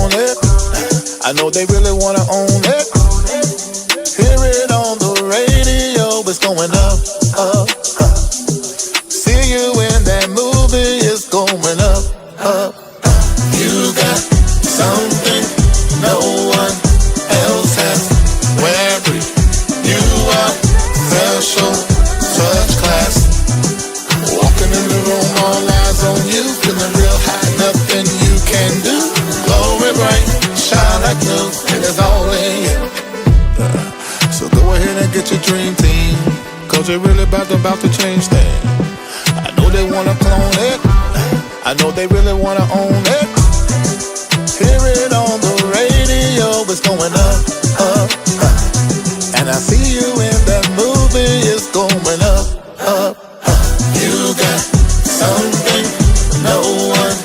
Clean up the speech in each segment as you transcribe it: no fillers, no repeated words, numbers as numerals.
clone it. I know they really wanna own it. Hear it on the radio, it's going up, up, up. See you in that movie, it's going up, up, up. You got something no one else has. Wary, you are special, such class. Walking in the room, all eyes on you, feeling real high, nothing you can do. Glory bright, shine like new, and it's all in you. So go ahead and get your dream team, cause you're really about to change things. I know they wanna clone it, I know they really wanna own it. Hear it on the radio, it's going up, up, up. And I see you in that movie, it's going up, up, up. You got something no one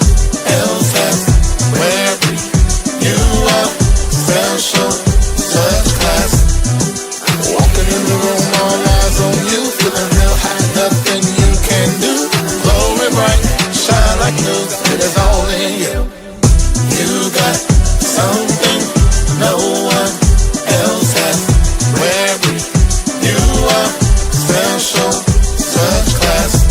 else has. Wary, you are special, such class. Walking in the room, all eyes on you, feeling real high, nothing you can do. Glory bright, shine like new, it is all in you. You got something no one else has. Wary, you are special, such class.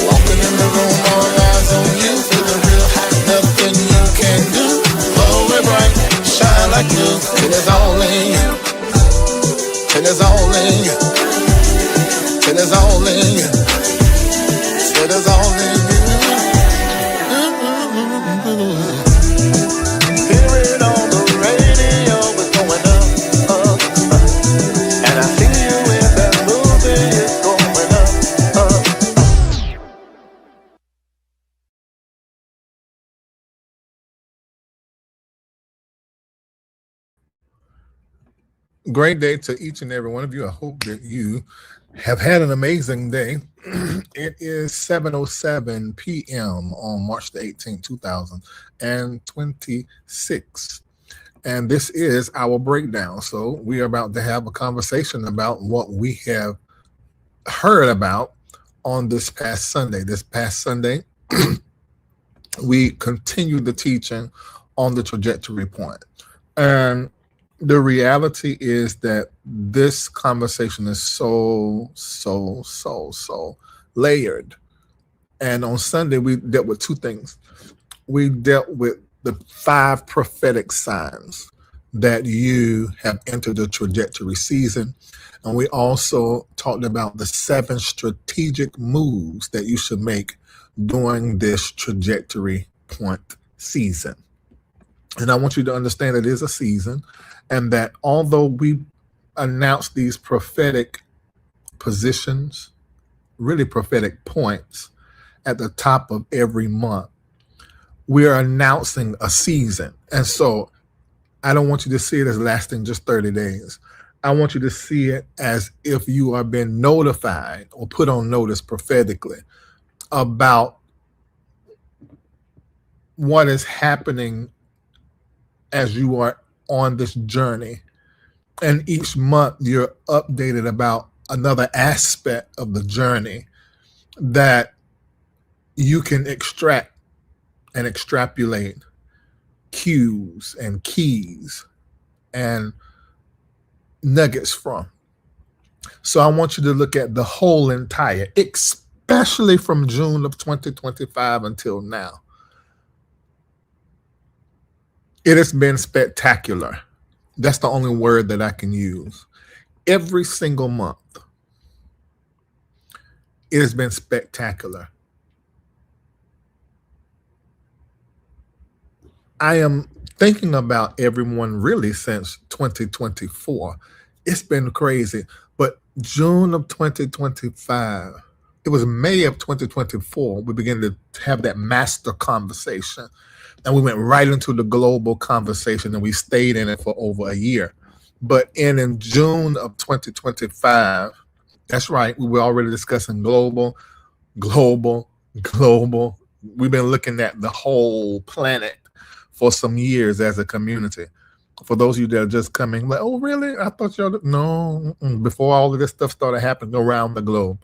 Walking in the room, all eyes on you, feeling real high, nothing you can do. Glory bright, shine like new, it is all in you. It is all in you. It is all in you. It is all in you. Hear it on the radio, it's going up, up, up. And I see you in that movie, it's going up, up, up. Great day to each and every one of you. I hope that you have had an amazing day. It is 7:07 p.m. on March the 18th, 2026. And this is our breakdown. So we are about to have a conversation about what we have heard about on this past Sunday. This past Sunday, we continued the teaching on the trajectory point. And the reality is that this conversation is so layered. And on Sunday, we dealt with two things. We dealt with the 5 prophetic signs that you have entered the trajectory season. And we also talked about the 7 strategic moves that you should make during this trajectory point season. And I want you to understand it is a season, and that although we announce these prophetic positions, really prophetic points at the top of every month, we are announcing a season. And so I don't want you to see it as lasting just 30 days. I want you to see it as if you are being notified or put on notice prophetically about what is happening as you are on this journey. And each month you're updated about another aspect of the journey that you can extract and extrapolate cues and keys and nuggets from. So I want you to look at the whole entire, especially from June of 2025 until now. It has been spectacular. That's the only word that I can use. Every single month, it has been spectacular. I am thinking about everyone really since 2024. It's been crazy. But June of 2025, it was May of 2024, we began to have that master conversation. And we went right into the global conversation, and we stayed in it for over a year. But in June of 2025, that's right, we were already discussing global. We've been looking at the whole planet for some years as a community. For those of you that are just coming, like, oh, really? I thought y'all, no. Before all of this stuff started happening around the globe,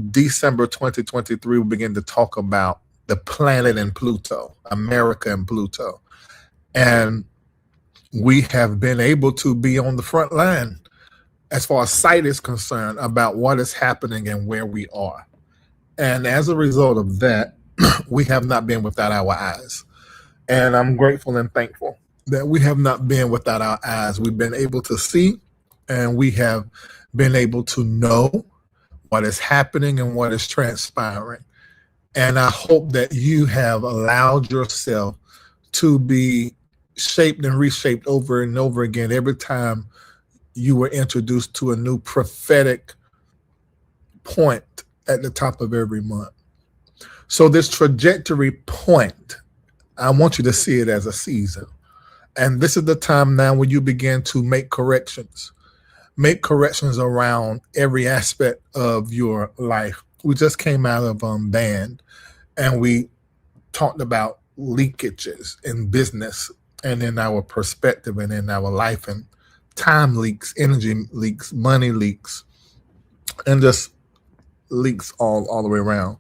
December 2023, we began to talk about the planet and Pluto, America and Pluto. And we have been able to be on the front line as far as sight is concerned about what is happening and where we are. And as a result of that, we have not been without our eyes. And I'm grateful and thankful that we have not been without our eyes. We've been able to see, and we have been able to know what is happening and what is transpiring. And I hope that you have allowed yourself to be shaped and reshaped over and over again every time you were introduced to a new prophetic point at the top of every month. So this trajectory point, I want you to see it as a season. And this is the time now when you begin to make corrections. Make corrections around every aspect of your life. We just came out of band, and we talked about leakages in business and in our perspective and in our life, and time leaks, energy leaks, money leaks, and just leaks all the way around.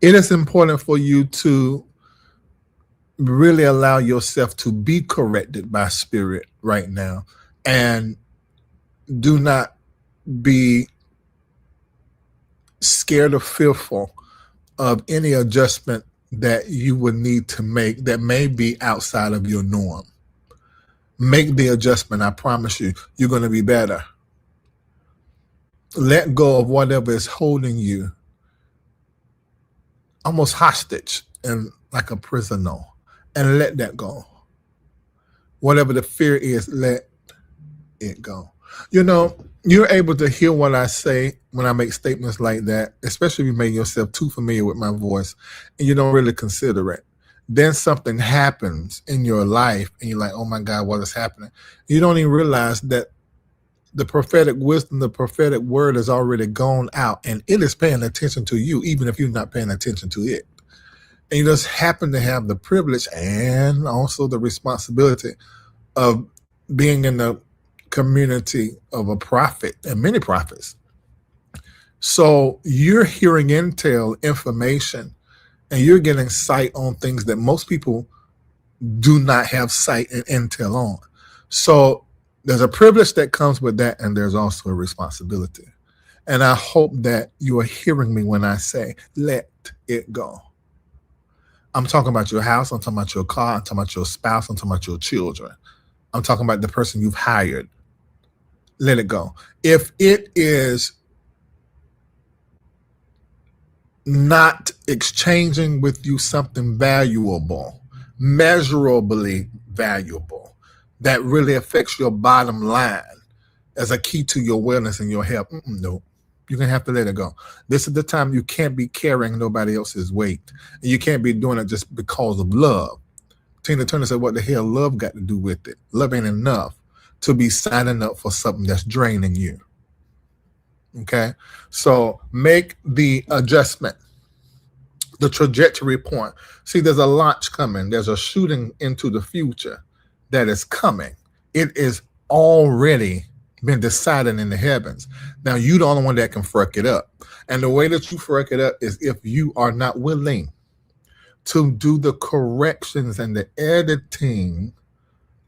It is important for you to really allow yourself to be corrected by spirit right now, and do not be scared or fearful of any adjustment that you would need to make that may be outside of your norm. Make the adjustment. I promise you, you're going to be better. Let go of whatever is holding you almost hostage and like a prisoner, and let that go. Whatever the fear is, let it go. You know, you're able to hear what I say when I make statements like that, especially if you make yourself too familiar with my voice and you don't really consider it. Then something happens in your life and you're like, oh my God, what is happening? You don't even realize that the prophetic wisdom, the prophetic word has already gone out, and it is paying attention to you, even if you're not paying attention to it. And you just happen to have the privilege and also the responsibility of being in the community of a prophet and many prophets. So you're hearing intel, information, and you're getting sight on things that most people do not have sight and intel on. So there's a privilege that comes with that, and there's also a responsibility. And I hope that you are hearing me when I say, let it go. I'm talking about your house. I'm talking about your car. I'm talking about your spouse. I'm talking about your children. I'm talking about the person you've hired. Let it go. If it is not exchanging with you something valuable, measurably valuable, that really affects your bottom line as a key to your wellness and your health, no, you're going to have to let it go. This is the time you can't be carrying nobody else's weight. And you can't be doing it just because of love. Tina Turner said, what the hell love got to do with it? Love ain't enough to be signing up for something that's draining you. Okay? So make the adjustment, the trajectory point. See, there's a launch coming. There's a shooting into the future that is coming. It is already been decided in the heavens. Now, you're the only one that can fuck it up. And the way that you fuck it up is if you are not willing to do the corrections and the editing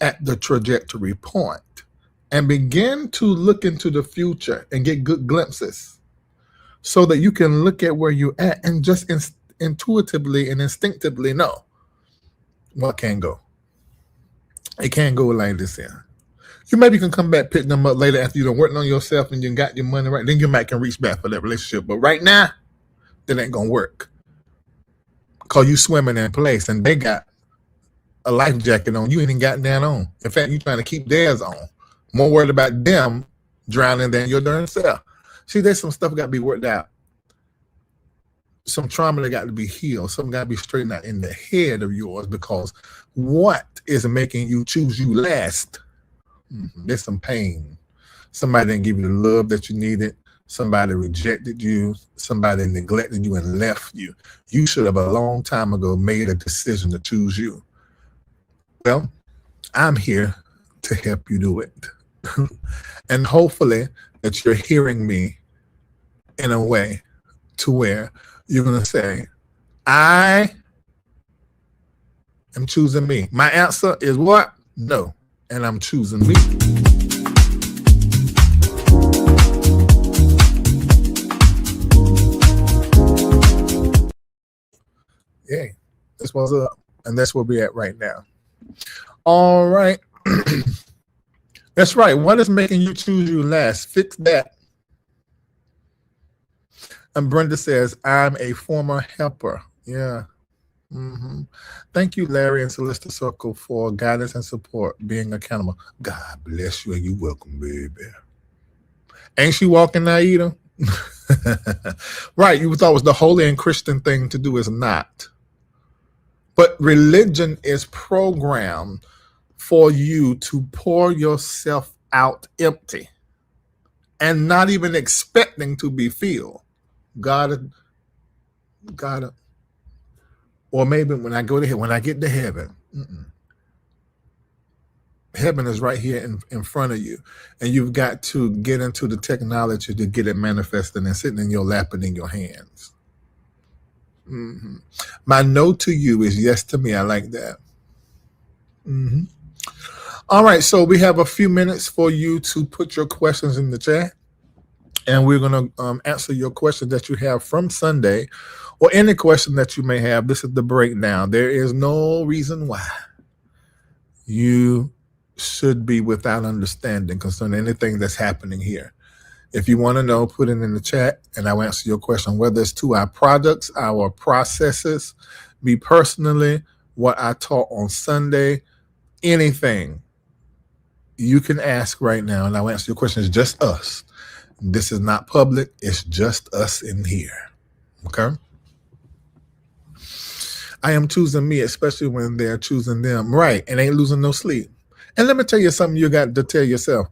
at the trajectory point and begin to look into the future and get good glimpses so that you can look at where you're at and just intuitively and instinctively know what can go. It can't go like this here. You maybe can come back, pick them up later after you've worked on yourself and you got your money right. Then you might can reach back for that relationship. But right now, that ain't going to work. Because you swimming in place and they got a life jacket on. You ain't even got that on. In fact, you trying to keep theirs on. More worried about them drowning than your darn self. See, there's some stuff got to be worked out. Some trauma that got to be healed. Something got to be straightened out in the head of yours, because what is making you choose you last? There's some pain. Somebody didn't give you the love that you needed. Somebody rejected you. Somebody neglected you and left you. You should have a long time ago made a decision to choose you. Well, I'm here to help you do it. And hopefully that you're hearing me in a way to where you're going to say, I I'm choosing me. My answer is what? No. And I'm choosing me. Yeah, this was up. And that's where we're at right now. All right. That's right. What is making you choose you last? Fix that. And Brenda says, I'm a former helper. Yeah. Mm-hmm. Thank you, Larry and Celeste Circle, for guidance and support, being accountable. God bless you and you welcome, baby. Ain't she walking, Naida? Right. You thought it was the holy and Christian thing to do. Is not. But religion is programmed for you to pour yourself out empty and not even expecting to be filled. God, or maybe when I get to heaven, heaven is right here in front of you, and you've got to get into the technology to get it manifested and sitting in your lap and in your hands. Mm-hmm. My no to you is yes to me. I like that. Mm-hmm. All right, so we have a few minutes for you to put your questions in the chat, and we're going to answer your question that you have from Sunday, or any question that you may have. This is the breakdown. There is no reason why you should be without understanding concerning anything that's happening here. If you want to know, put it in the chat, and I'll answer your question, whether it's to our products, our processes, me personally, what I taught on Sunday, anything. You can ask right now, and I'll answer your question. It's just us. This is not public. It's just us in here. Okay? I am choosing me, especially when they're choosing them. Right, and ain't losing no sleep. And let me tell you something you got to tell yourself.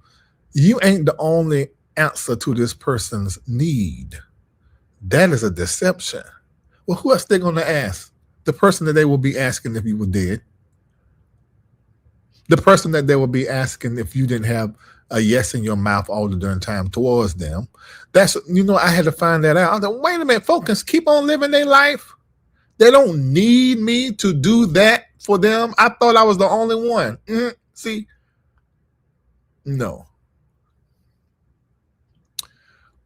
You ain't the only answer to this person's need. That is a deception. Well, who else they going to ask? The person that they will be asking if you were dead. The person that they will be asking if you didn't have a yes in your mouth all the darn time towards them. That's, I had to find that out. I thought, wait a minute, folks keep on living their life. They don't need me to do that for them. I thought I was the only one. See? No.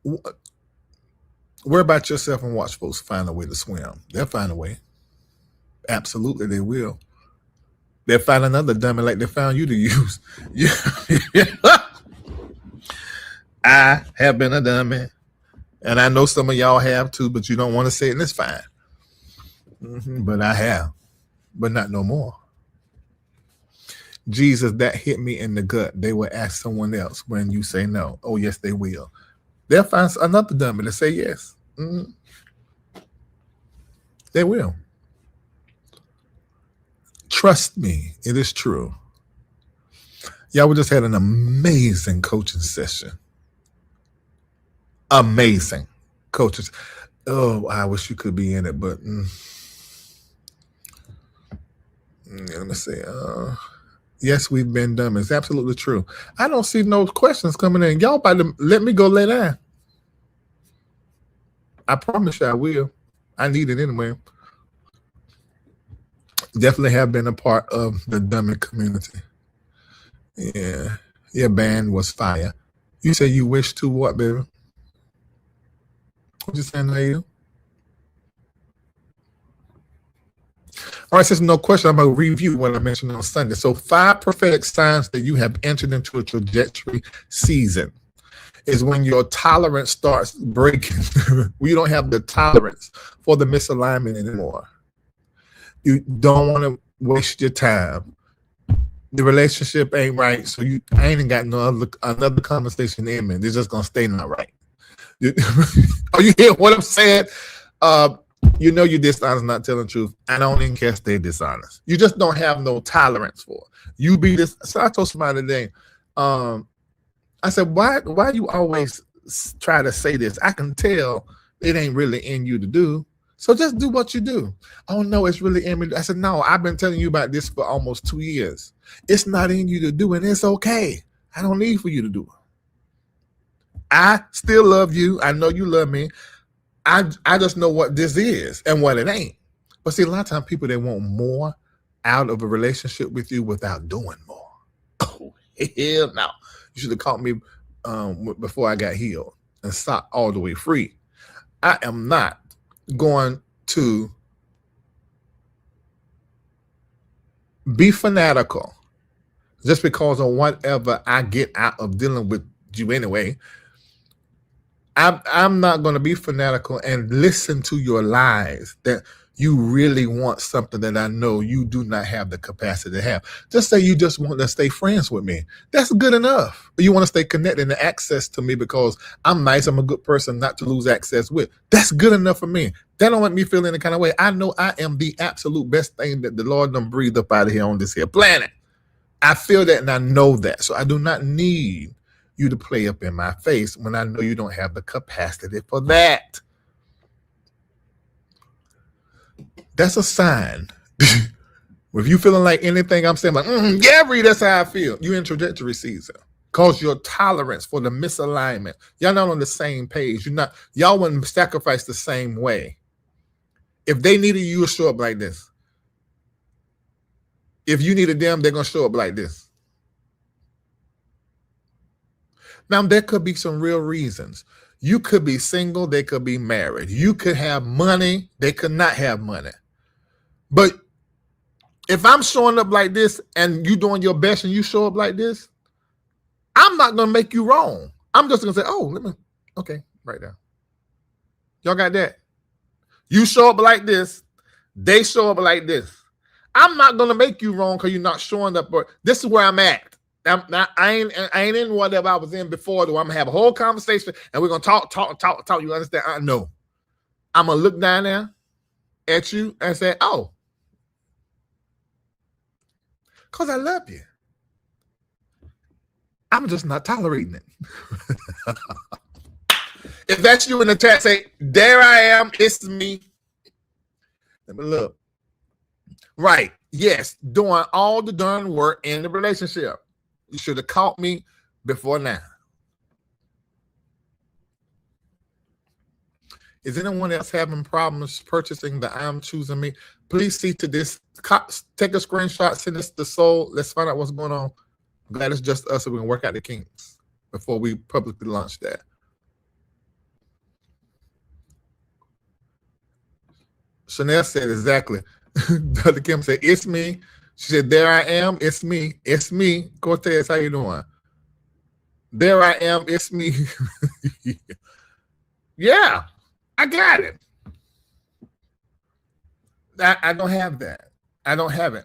Worry about yourself and watch folks find a way to swim. They'll find a way. Absolutely, they will. They'll find another dummy like they found you to use. I have been a dummy. And I know some of y'all have too, but you don't want to say it, and it's fine. But I have. But not no more. Jesus, that hit me in the gut. They will ask someone else when you say no. Oh, yes, they will. They'll find another dummy to say yes. They will. Trust me, it is true. Y'all, we just had an amazing coaching session. Amazing coaches. Oh, I wish you could be in it, but let me see. Yes, we've been dumb. It's absolutely true. I don't see no questions coming in. Y'all about to let me go lay down. I promise you I will. I need it anyway. Definitely have been a part of the dummy community. Yeah. Your band was fire. You say you wish to what, baby? What you saying, Naida? All right, since no question, I'm going to review what I mentioned on Sunday. So 5 prophetic signs that you have entered into a trajectory season is when your tolerance starts breaking. We don't have the tolerance for the misalignment anymore. You don't want to waste your time. The relationship ain't right, so I ain't got another conversation in me. It's just going to stay not right. Are you hear what I'm saying? You're dishonest, not telling the truth. I don't even care if they're dishonest. You just don't have no tolerance for it. You be this. So I told somebody today, I said, why you always try to say this? I can tell it ain't really in you to do. So just do what you do. Oh, no, it's really in me. I said, no, I've been telling you about this for almost 2 years. It's not in you to do, and it's okay. I don't need for you to do it. I still love you. I know you love me. I just know what this is and what it ain't. But see, a lot of times people, they want more out of a relationship with you without doing more. Oh, hell no. You should have caught me before I got healed and sought all the way free. I am not going to be fanatical just because of whatever I get out of dealing with you anyway. I'm not going to be fanatical and listen to your lies that you really want something that I know you do not have the capacity to have. Just say you just want to stay friends with me. That's good enough. You want to stay connected and access to me because I'm nice, I'm a good person not to lose access with. That's good enough for me. That don't make me feel any kind of way. I know I am the absolute best thing that the Lord done breathed up out of here on this here planet. I feel that and I know that. So I do not need you to play up in my face when I know you don't have the capacity for that. That's a sign. If you feeling like anything I'm saying, like, yeah, Reid, that's how I feel. You in trajectory season. Cause your tolerance for the misalignment. Y'all not on the same page. Y'all wouldn't sacrifice the same way. If they needed you, you'll show up like this. If you needed them, they're gonna show up like this. Now, there could be some real reasons. You could be single, they could be married. You could have money, they could not have money. But if I'm showing up like this and you doing your best and you show up like this, I'm not going to make you wrong. I'm just going to say, okay, right now. Y'all got that? You show up like this, they show up like this. I'm not going to make you wrong because you're not showing up. But this is where I'm at. I ain't in whatever I was in before. I'm gonna have a whole conversation and we're gonna talk. You understand? I know. I'm gonna look down there at you and say, "Oh, because I love you. I'm just not tolerating it." If that's you in the chat, say, "There I am. It's me." Let me look. Right? Yes, doing all the darn work in the relationship. You should have caught me before now. Is anyone else having problems purchasing the I'm Choosing Me? Please see to this. Take a screenshot, send us the soul. Let's find out what's going on. I'm glad it's just us so we can work out the kinks before we publicly launch that. Chanel said exactly. Dr. Kim said, it's me. She said, there I am, it's me. It's me. Cortez, how you doing? There I am, it's me. Yeah, I got it. I don't have that. I don't have it.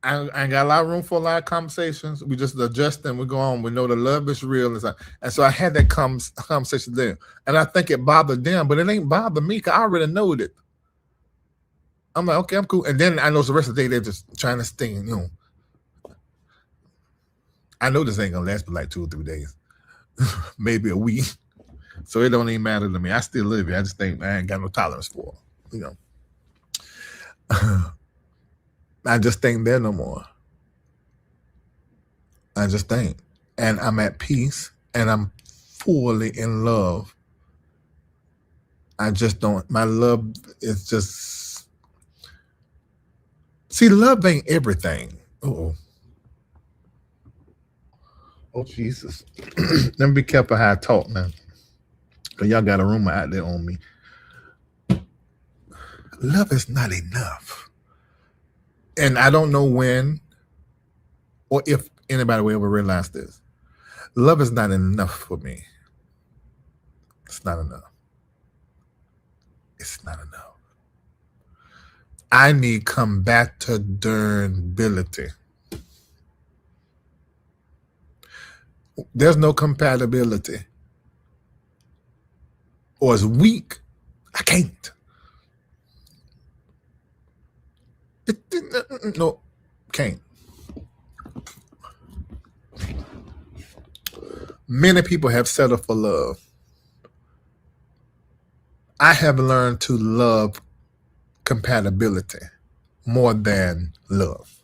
I got a lot of room for a lot of conversations. We just adjust and we go on. We know the love is real. And so I had that conversation there. And I think it bothered them, but it ain't bothered me because I already know it. I'm like, okay, I'm cool. And then I know the rest of the day they're just trying to sting, I know this ain't gonna last for like 2 or 3 days, maybe a week. So it don't even matter to me. I still live here. I just think I ain't got no tolerance for it, I just think there no more. I just think. And I'm at peace and I'm fully in love. I just don't, my love is just, see, love ain't everything. Oh, Jesus. Let me be careful how I talk now. Because y'all got a rumor out there on me. Love is not enough. And I don't know when or if anybody will ever realize this. Love is not enough for me. It's not enough. It's not enough. I need compatibility. There's no compatibility. Or it's weak. I can't. No, can't. Many people have settled for love. I have learned to love compatibility more than love.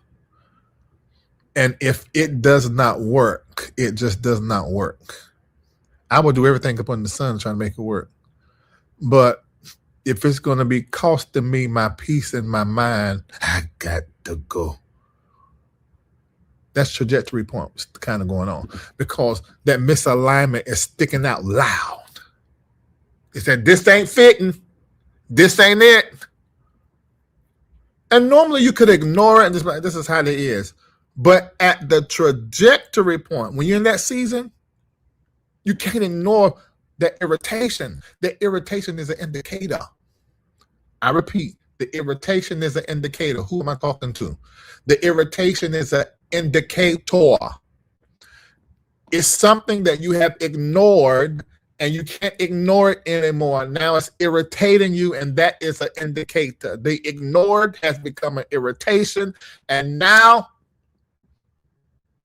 And if it does not work, it just does not work. I will do everything up under the sun trying to make it work. But if it's going to be costing me my peace in my mind, I got to go. That's trajectory points kind of going on, because that misalignment is sticking out loud. It said, this ain't fitting. This ain't it. And normally you could ignore it and just be like, this is how it is. But at the trajectory point, when you're in that season, you can't ignore that irritation. The irritation is an indicator. I repeat, the irritation is an indicator. Who am I talking to? The irritation is an indicator. It's something that you have ignored and you can't ignore it anymore. Now it's irritating you, and that is an indicator. The ignored has become an irritation, and now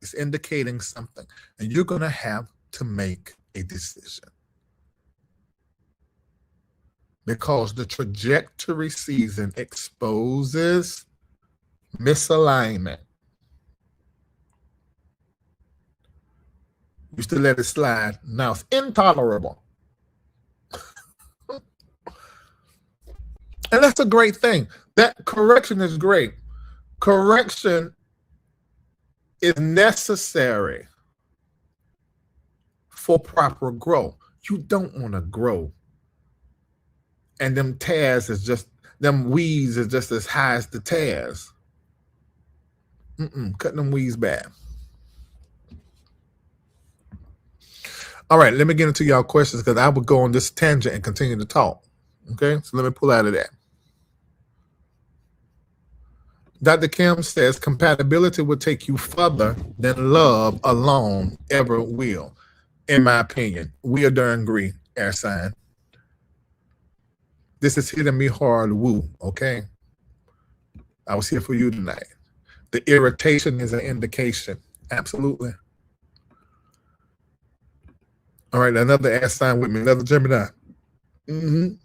it's indicating something. And you're going to have to make a decision. Because the trajectory season exposes misalignment. You still let it slide. Now it's intolerable. And that's a great thing. That correction is great. Correction is necessary for proper growth. You don't want to grow and them tares is just, them weeds is just as high as the tares. Cut them weeds back. All right, let me get into y'all questions, because I would go on this tangent and continue to talk. Okay, so let me pull out of that. Dr. Kim says compatibility will take you further than love alone ever will, in my opinion. We are darn agree, air sign. This is hitting me hard, woo, okay? I was here for you tonight. The irritation is an indication. Absolutely. All right, another air sign with me, another Gemini. All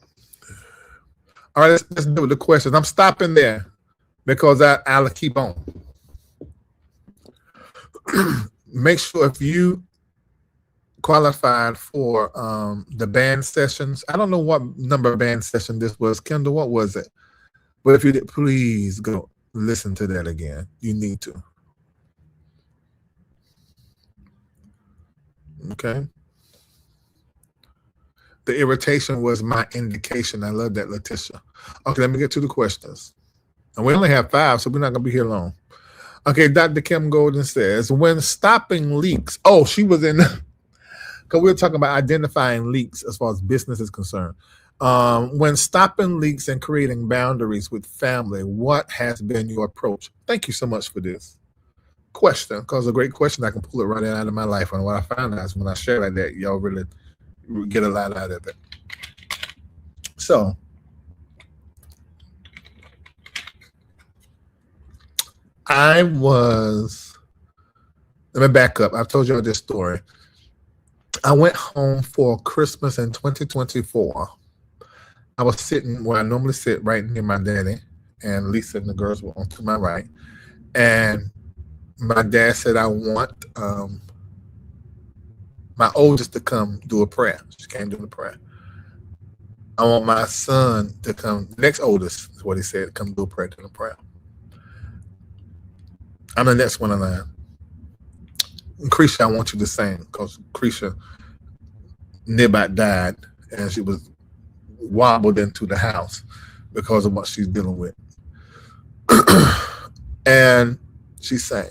right, let's do the questions. I'm stopping there because I'll keep on. Make sure if you qualified for the band sessions. I don't know what number of band session this was. Kendall, what was it? But if you did, please go listen to that again. You need to. Okay. The irritation was my indication. I love that, Letitia. Okay, let me get to the questions. And we only have 5, so we're not going to be here long. Okay, Dr. Kim Golden says, when stopping leaks. Oh, she was in, because we were talking about identifying leaks as far as business is concerned. When stopping leaks and creating boundaries with family, what has been your approach? Thank you so much for this question, because a great question. I can pull it right out of my life. And what I found out is when I share like that, y'all really get a lot out of it. So, let me back up. I've told you this story. I went home for Christmas in 2024. I was sitting where I normally sit, right near my daddy, and Lisa and the girls were on to my right. And my dad said, I want my oldest to come do a prayer. She came do the prayer. I want my son to come, next oldest is what he said, come do a prayer, do the prayer. I'm the next one in line. Creisha, I want you to sing, because Creisha nearby died, and she was wobbled into the house because of what she's dealing with. And she sang.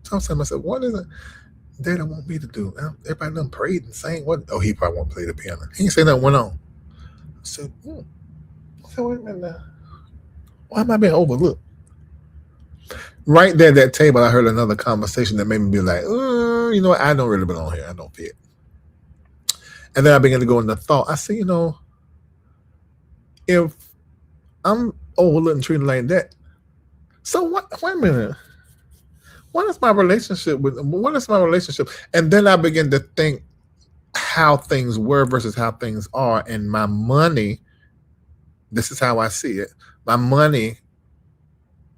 So I'm saying to myself, what is it Dad want me to do? Everybody done prayed and sang. What? Oh, he probably won't play the piano. He ain't say nothing, went on. I said, So wait a minute now. Why am I being overlooked? Right there at that table, I heard another conversation that made me be like, you know what? I don't really belong here. I don't fit. And then I began to go into thought. I said, if I'm overlooked and treated like that, so what? Wait a minute. What is my relationship? And then I began to think how things were versus how things are. And my money, this is how I see it. My money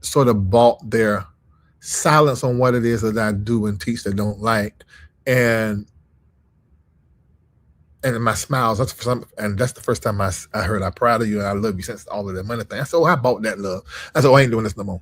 sort of bought their silence on what it is that I do and teach they don't like. And my smiles, that's the first time I heard, I'm proud of you and I love you since all of that money thing. I said, I bought that love. I said, I ain't doing this no more.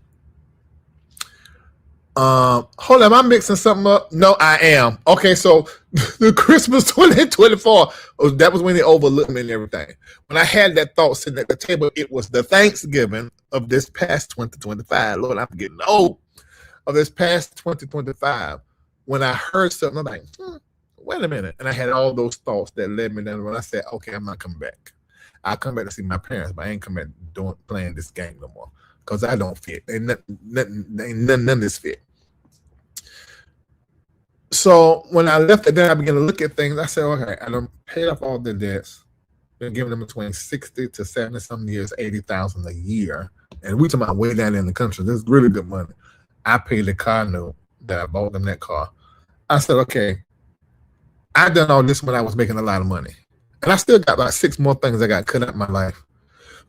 Hold on, am I mixing something up? No, I am. Okay, so the Christmas 2024, that was when they overlooked me and everything. When I had that thought sitting at the table, it was the Thanksgiving of this past 2025. Lord, I'm getting old. Of this past 2025, when I heard something, I'm like, wait a minute. And I had all those thoughts that led me down. When I said, okay, I'm not coming back. I'll come back to see my parents, but I ain't coming back playing this game no more because I don't fit. Ain't none of this fit. So when I left it, then I began to look at things. I said, okay, I done paid off all the debts. Been giving them between 60 to 70 some years, 80,000 a year. And we talking about way down in the country. This is really good money. I paid the car note that I bought them that car. I said, okay, I done all this when I was making a lot of money. And I still got about 6 more things I got cut out of my life.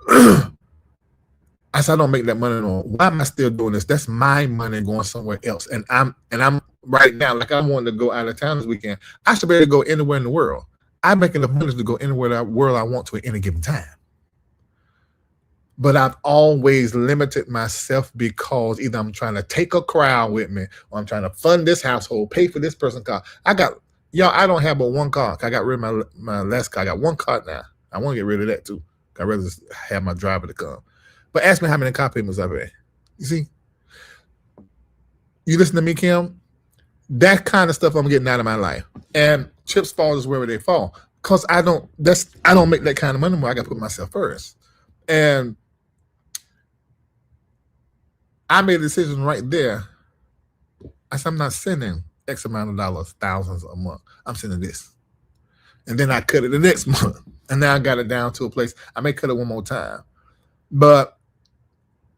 I said, I don't make that money no more. Why am I still doing this? That's my money going somewhere else. And I'm right now, like I wanted to go out of town this weekend. I should be able to go anywhere in the world. I make enough money to go anywhere in the world I want to at any given time. But I've always limited myself because either I'm trying to take a crowd with me or I'm trying to fund this household, pay for this person's car. I don't have but one car. I got rid of my last car. I got one car now. I want to get rid of that too. I'd rather just have my driver to come. But ask me how many car payments I've had. You see? You listen to me, Kim? That kind of stuff I'm getting out of my life. And chips fall is wherever they fall. Because I don't make that kind of money anymore. I got to put myself first. And I made a decision right there. I said, I'm not sending X amount of dollars, thousands a month. I'm sending this. And then I cut it the next month. And now I got it down to a place. I may cut it one more time. But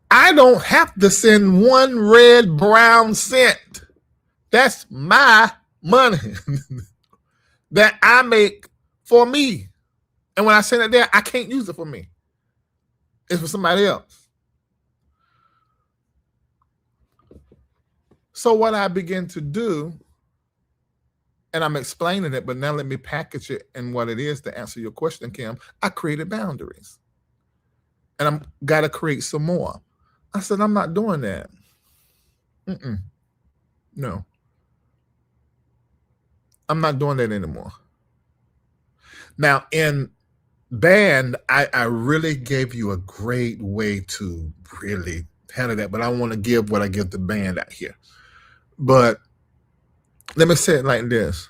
I don't have to send one red, brown cent. That's my money that I make for me. And when I send it there, I can't use it for me. It's for somebody else. So what I begin to do, and I'm explaining it, but now let me package it in what it is to answer your question, Kim. I created boundaries. And I'm got to create some more. I said, I'm not doing that. No. I'm not doing that anymore. Now, in band, I really gave you a great way to really handle that, but I want to give what I give the band out here. But let me say it like this.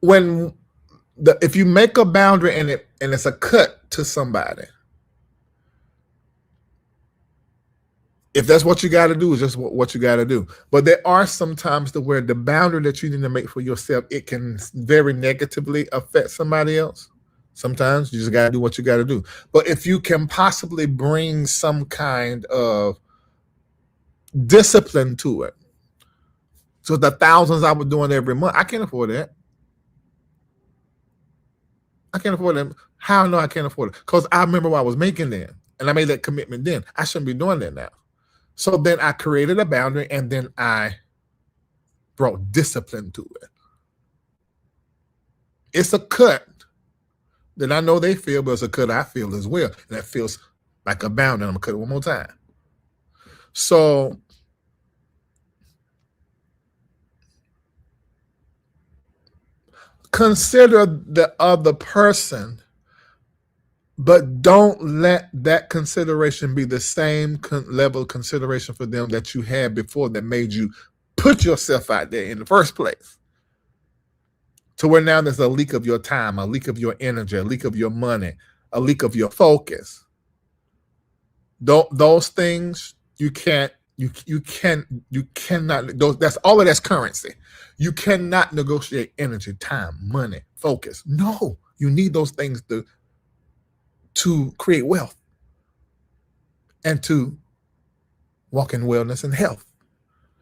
If you make a boundary and it's a cut to somebody, if that's what you got to do, is just what you got to do. But there are some times where the boundary that you need to make for yourself, it can very negatively affect somebody else. Sometimes you just got to do what you got to do. But if you can possibly bring some kind of discipline to it, so the thousands I was doing every month, I can't afford that. I can't afford that. How I know I can't afford it? Because I remember what I was making then, and I made that commitment then. I shouldn't be doing that now. So then I created a boundary, and then I brought discipline to it. It's a cut that I know they feel, but it's a cut I feel as well. And that feels like a boundary. I'm going to cut it one more time. So consider the other person, but don't let that consideration be the same level of consideration for them that you had before that made you put yourself out there in the first place. To where now there's a leak of your time, a leak of your energy, a leak of your money, a leak of your focus. Those things you cannot. That's all of that's currency. You cannot negotiate energy, time, money, focus. No, you need those things to create wealth and to walk in wellness and health.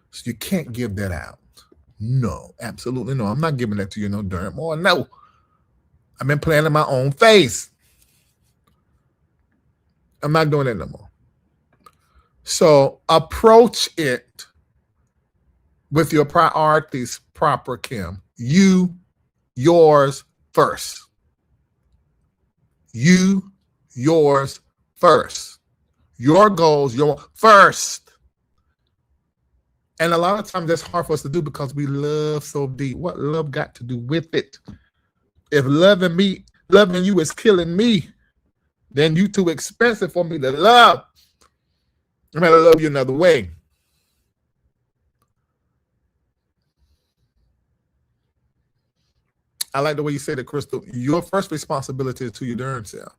So you can't give that out. No, absolutely no. I'm not giving that to you no darn more. No. I've been playing in my own face. I'm not doing that no more. So approach it with your priorities proper, Kim. Yours first. Yours first. Your goals, your first. And a lot of times that's hard for us to do because we love so deep. What love got to do with it? If loving you is killing me, then you too expensive for me to love. I'm gonna love you another way. I like the way you said it, Crystal. Your first responsibility is to your darn self,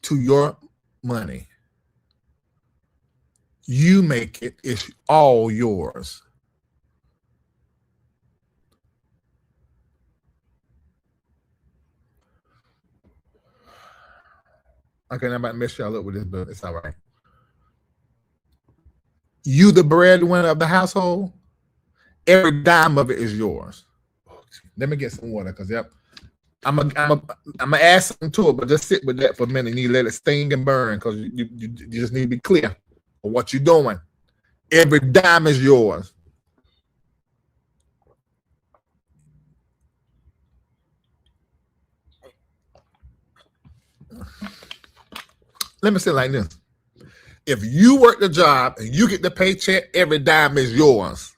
to your money. You make it. It's all yours. Okay, I'm about to mess y'all up with this, but it's all right. You, the breadwinner of the household, every dime of it is yours. Let me get some water, because I'm gonna add something to it, but just sit with that for a minute. You need to let it sting and burn, because you just need to be clear of what you're doing. Every dime is yours. Let me say it like this. If you work the job and you get the paycheck, every dime is yours.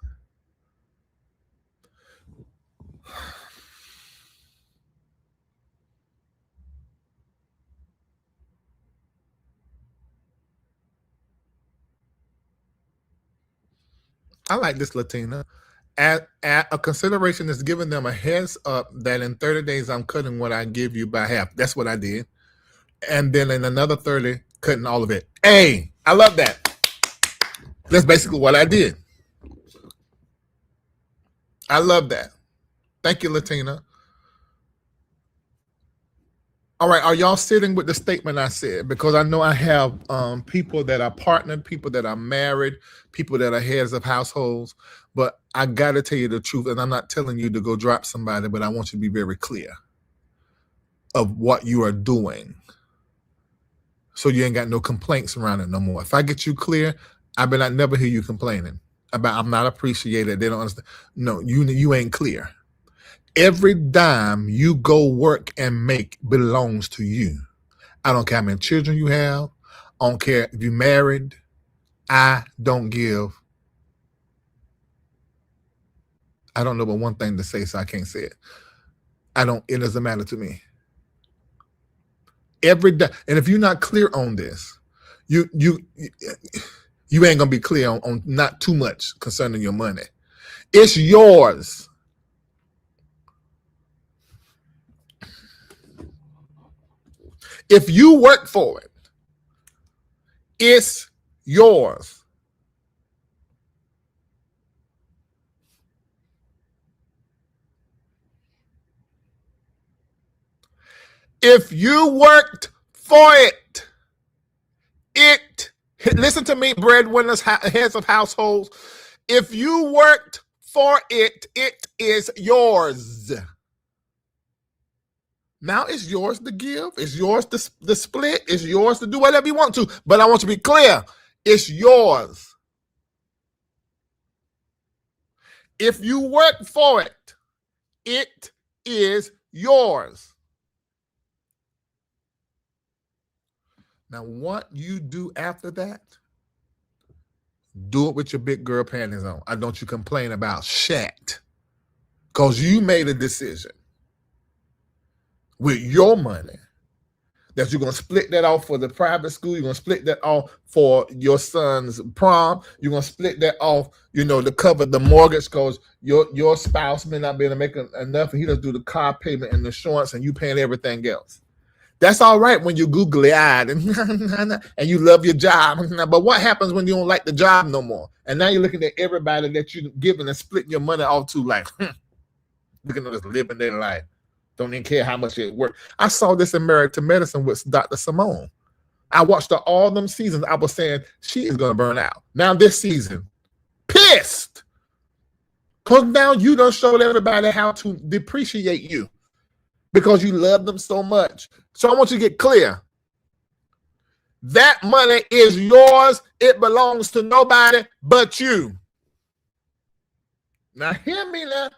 I like this, Latina. At a consideration is giving them a heads up that in 30 days I'm cutting what I give you by half. That's what I did. And then in another 30, cutting all of it. Hey, I love that. That's basically what I did. I love that. Thank you, Latina. All right, are y'all sitting with the statement I said? Because I know I have people that are partnered, people that are married, people that are heads of households, but I got to tell you the truth, and I'm not telling you to go drop somebody, but I want you to be very clear of what you are doing, so you ain't got no complaints around it no more. If I get you clear, I bet I never hear you complaining about I'm not appreciated, they don't understand. No, you ain't clear. Every dime you go work and make belongs to you. I don't care how many children you have. I don't care if you're married. I don't give. I don't know but one thing to say, so I can't say it. It doesn't matter to me. Every dime, and if you're not clear on this, you ain't gonna be clear on not too much concerning your money. It's yours. If you work for it, it's yours. If you worked for it, listen to me, breadwinners, heads of households. If you worked for it, it is yours. Now it's yours to give. It's yours to split. It's yours to do whatever you want to. But I want you to be clear. It's yours. If you work for it, it is yours. Now, what you do after that, do it with your big girl panties on. I don't you complain about shit, because you made a decision with your money that you're going to split that off for the private school. You're going to split that off for your son's prom. You're going to split that off, to cover the mortgage, because your spouse may not be able to make enough, and he doesn't do the car payment and insurance, and you paying everything else. That's all right when you're googly-eyed and you love your job. But what happens when you don't like the job no more? And now you're looking at everybody that you're giving and splitting your money off to, like, looking at us living their life. Don't even care how much it works. I saw this in Married to Medicine with Dr. Simone. I watched her all them seasons. I was saying she is going to burn out. Now this season, pissed. Because now you done showed everybody how to depreciate you, because you love them so much. So I want you to get clear. That money is yours. It belongs to nobody but you. Now hear me now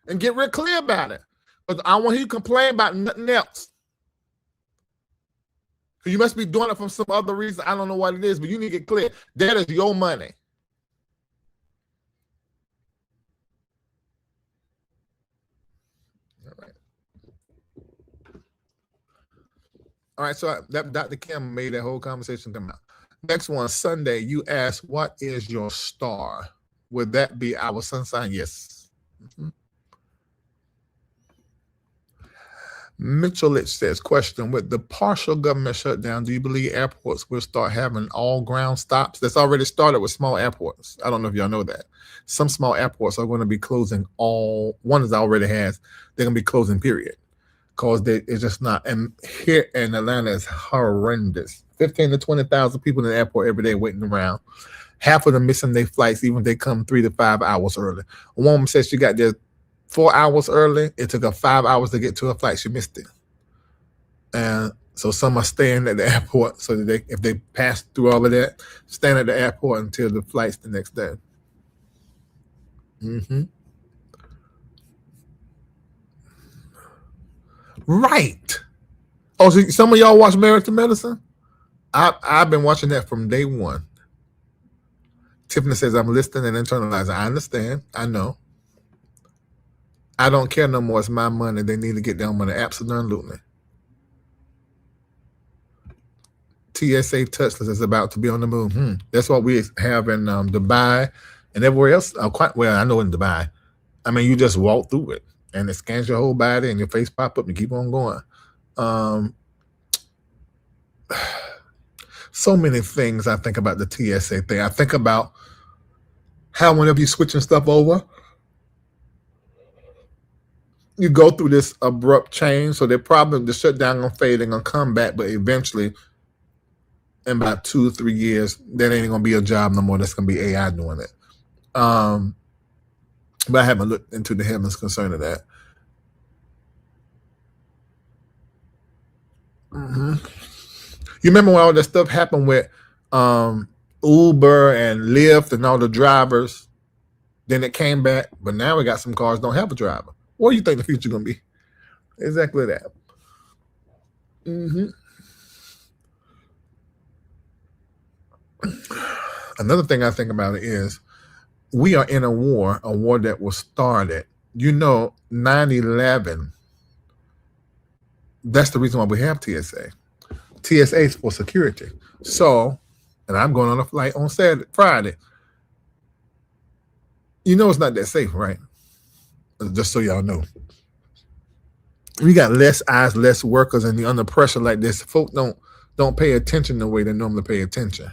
and get real clear about it. Because I want you to complain about nothing else. You must be doing it for some other reason. I don't know what it is, but you need to get clear. That is your money. All right. All right, so that Dr. Kim made that whole conversation come out. Next one, Sunday, you asked, what is your star? Would that be our sun sign? Yes. Mm-hmm. Mitchell says, question, with the partial government shutdown, do you believe airports will start having all ground stops? That's already started with small airports. I don't know if y'all know that. Some small airports are going to be closing one that already has, they're going to be closing, period. Because it's just not, and here in Atlanta is horrendous. 15 to 20,000 people in the airport every day waiting around. Half of them missing their flights, even if they come 3 to 5 hours early. A woman said she got there 4 hours early. It took her 5 hours to get to her flight. She missed it. And so some are staying at the airport so that if they pass through all of that, staying at the airport until the flight's the next day. Mm-hmm. Right. Oh, so some of y'all watch Married to Medicine? I've been watching that from day one. Tiffany says, I'm listening and internalizing. I understand. I know. I don't care no more. It's my money. They need to get their money. Absolutely. TSA touchless is about to be on the moon. That's what we have in Dubai and everywhere else. Quite well, I know in Dubai. I mean, you just walk through it and it scans your whole body and your face pop up and keep on going. So many things I think about the TSA thing. I think about how whenever you're switching stuff over, you go through this abrupt change. So they're probably, the shutdown gonna fade and gonna come back, but eventually in about 2 or 3 years, that ain't gonna be a job no more. That's gonna be AI doing it. But I haven't looked into the heavens concerning that. Mm-hmm. You remember when all that stuff happened with Uber and Lyft and all the drivers? Then it came back, but now we got some cars don't have a driver. What do you think the future gonna be? Exactly that. Mm-hmm. Another thing I think about it is we are in a war that was started. 9/11. That's the reason why we have TSA. TSA is for security. So, and I'm going on a flight on Friday. It's not that safe, right? Just so y'all know. We got less eyes, less workers, and under pressure like this, folk don't pay attention the way they normally pay attention.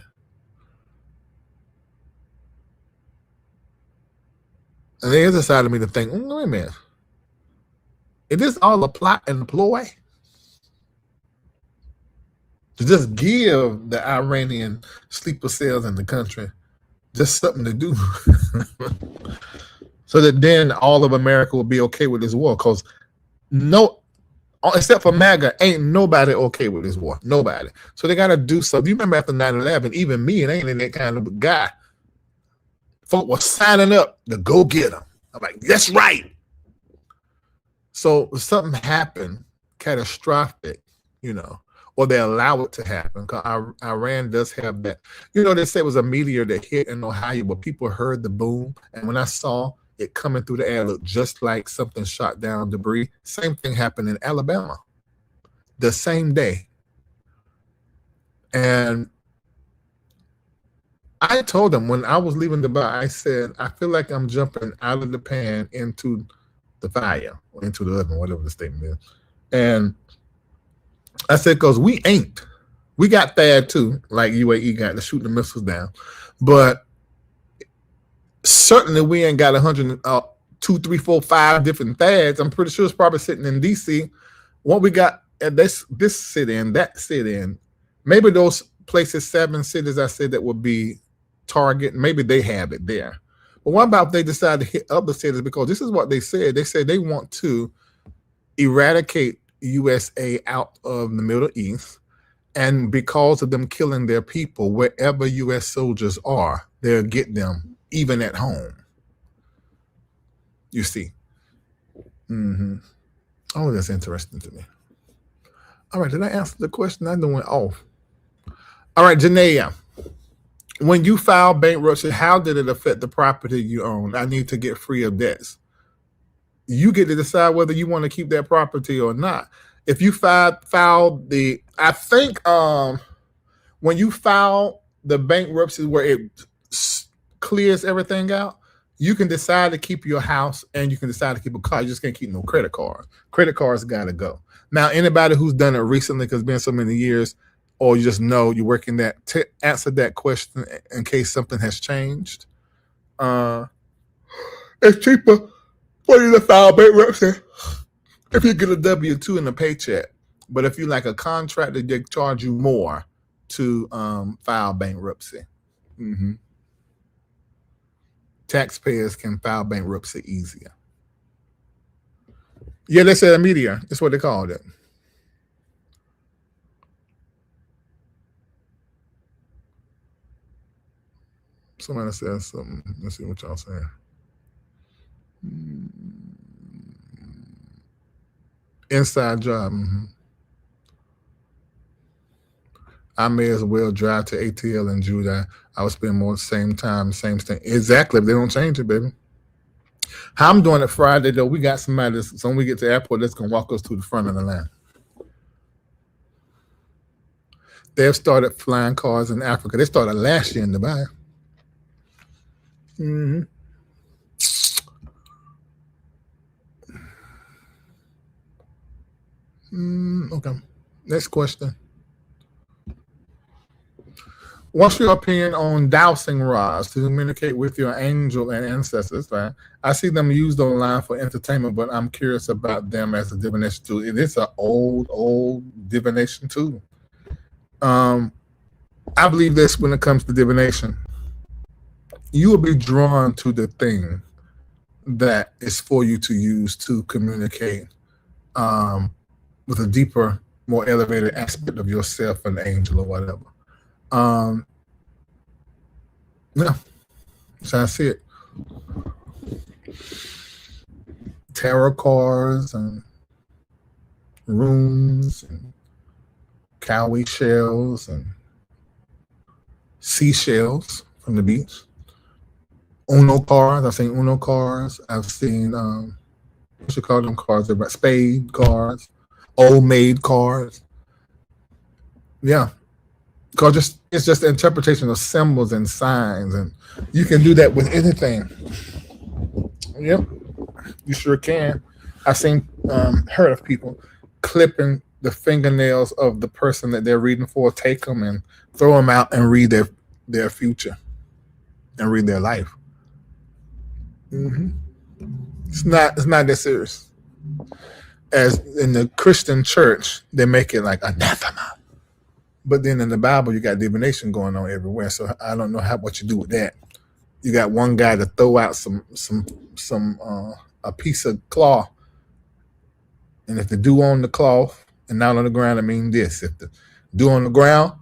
And there's a side of me to think, wait a minute. Is this all a plot and a ploy? To just give the Iranian sleeper cells in the country just something to do. So that then all of America will be okay with this war. Because except for MAGA, ain't nobody okay with this war. Nobody. So they got to do something. You remember after 9/11, even me, and ain't that kind of a guy, folk was signing up to go get them. I'm like, that's right. So if something happened, catastrophic, or they allow it to happen, because Iran does have that. They say it was a meteor that hit in Ohio, but people heard the boom. And when I saw it coming through the air, it looked just like something shot down debris. Same thing happened in Alabama the same day. And I told them when I was leaving Dubai, I said, I feel like I'm jumping out of the pan into the fire, or into the oven, whatever the statement is. And I said, because we got THAAD too, like UAE got to shoot the missiles down. But certainly we ain't got 100, 2, 3, 4, 5 different THAADs. I'm pretty sure it's probably sitting in DC. What we got at this city and that city, and maybe those places, 7 cities I said that would be target, maybe they have it there. But what about if they decide to hit other cities? Because this is what they said. They said they want to eradicate USA out of the Middle East, and because of them killing their people, wherever US soldiers are, they'll get them even at home. You see. Oh, that's interesting to me. All right, did I answer the question? I done went off. All right, Janaea, when you filed bankruptcy, how did it affect the property you own? I need to get free of debts. You get to decide whether you want to keep that property or not. If you filed the, I think when you file the bankruptcy where it clears everything out, you can decide to keep your house and you can decide to keep a car. You just can't keep no credit cards. Credit cards got to go. Now, anybody who's done it recently, because it's been so many years, or you just know you're working that, to answer that question in case something has changed. It's cheaper for you to file bankruptcy if you get a W-2 and a paycheck. But if you like a contractor, they charge you more to file bankruptcy. Mm-hmm. Taxpayers can file bankruptcy easier. Yeah, they said immediate. That's what they called it. Somebody said something. Let's see what y'all saying. Inside job. Mm-hmm. I may as well drive to ATL in July. I would spend more same time, same thing. Exactly. If they don't change it, baby. How I'm doing it Friday, though, we got somebody that's, so when we get to the airport, that's going to walk us to the front of the line. They have started flying cars in Africa. They started last year in Dubai. Mm-hmm. Okay. Next question. What's your opinion on dowsing rods to communicate with your angel and ancestors? Right? I see them used online for entertainment, but I'm curious about them as a divination tool. It is an old divination tool. I believe this when it comes to divination. You will be drawn to the thing that is for you to use to communicate with a deeper, more elevated aspect of yourself, an angel or whatever. Yeah, so I see it. Tarot cards and runes and cowrie shells and seashells from the beach. Uno cards. I've seen Uno cards. I've seen what you call them cards? About spade cards, old maid cards. Yeah. Because it's just the interpretation of symbols and signs, and you can do that with anything. Yep, you sure can. I've seen, heard of people clipping the fingernails of the person that they're reading for, take them and throw them out and read their future and read their life. Mm-hmm. It's not that serious. As in the Christian church, they make it like anathema. But then in the Bible, you got divination going on everywhere. So I don't know what you do with that. You got one guy to throw out a piece of cloth, and if the dew on the cloth and not on the ground, it means this. If the dew on the ground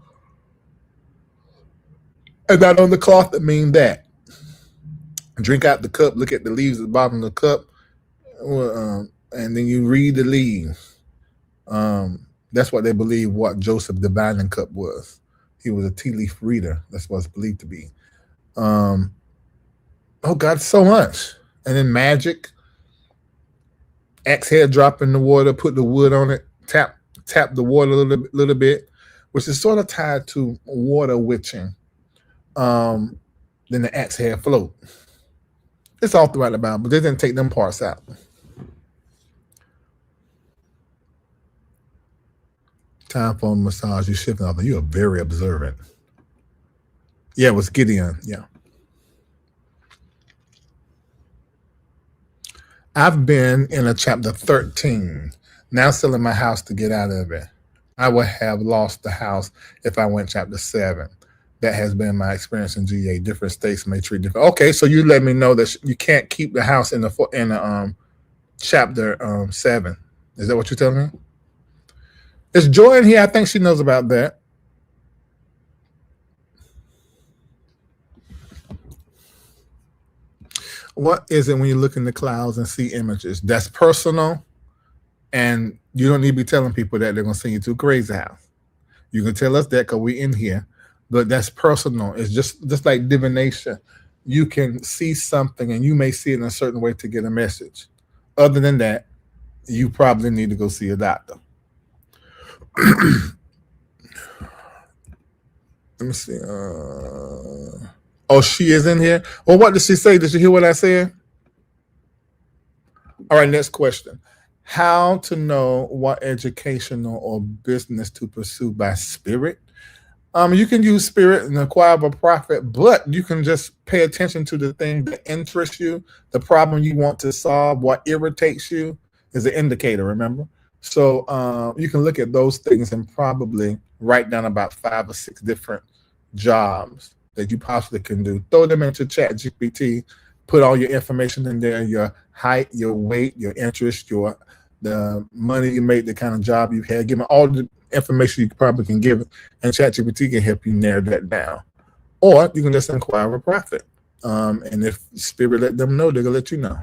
and not on the cloth, it means that. Drink out the cup. Look at the leaves at the bottom of the cup, and then you read the leaves. That's what they believe what Joseph the Divining Cup was. He was a tea leaf reader. That's what it's believed to be. Oh God, so much. And then magic. Axe head drop in the water, put the wood on it, tap the water a little bit, which is sort of tied to water witching. Then the axe head float. It's all throughout the Bible. They didn't take them parts out. Time for a massage. You shifting off. You are very observant. Yeah, it was Gideon. Yeah. I've been in a chapter 13. Now selling my house to get out of it. I would have lost the house if I went chapter 7. That has been my experience in GA. Different states may treat different. Okay, so you let me know that you can't keep the house in the chapter 7. Is that what you're telling me? Is Joy in here? I think she knows about that. What is it when you look in the clouds and see images? That's personal, and You don't need to be telling people that they're gonna send you to a crazy house. You can tell us that because we in here, but that's personal. It's just like divination. You can see something and you may see it in a certain way to get a message. Other than that, you probably need to go see a doctor. Let me see. Oh, she is in here. Well, what did she say? Did you hear what I said? All right, next question. How to know what educational or business to pursue by spirit? You can use spirit and acquire a profit, but you can just pay attention to the thing that interests you, the problem you want to solve, what irritates you is an indicator, remember? So you can look at those things and probably write down about 5 or 6 different jobs that you possibly can do. Throw them into Chat GPT, put all your information in there, your height, your weight, your interest, the money you make, the kind of job you had, give them all the information you probably can give it, and ChatGPT can help you narrow that down. Or you can just inquire a profit. And if Spirit let them know, they're going to let you know.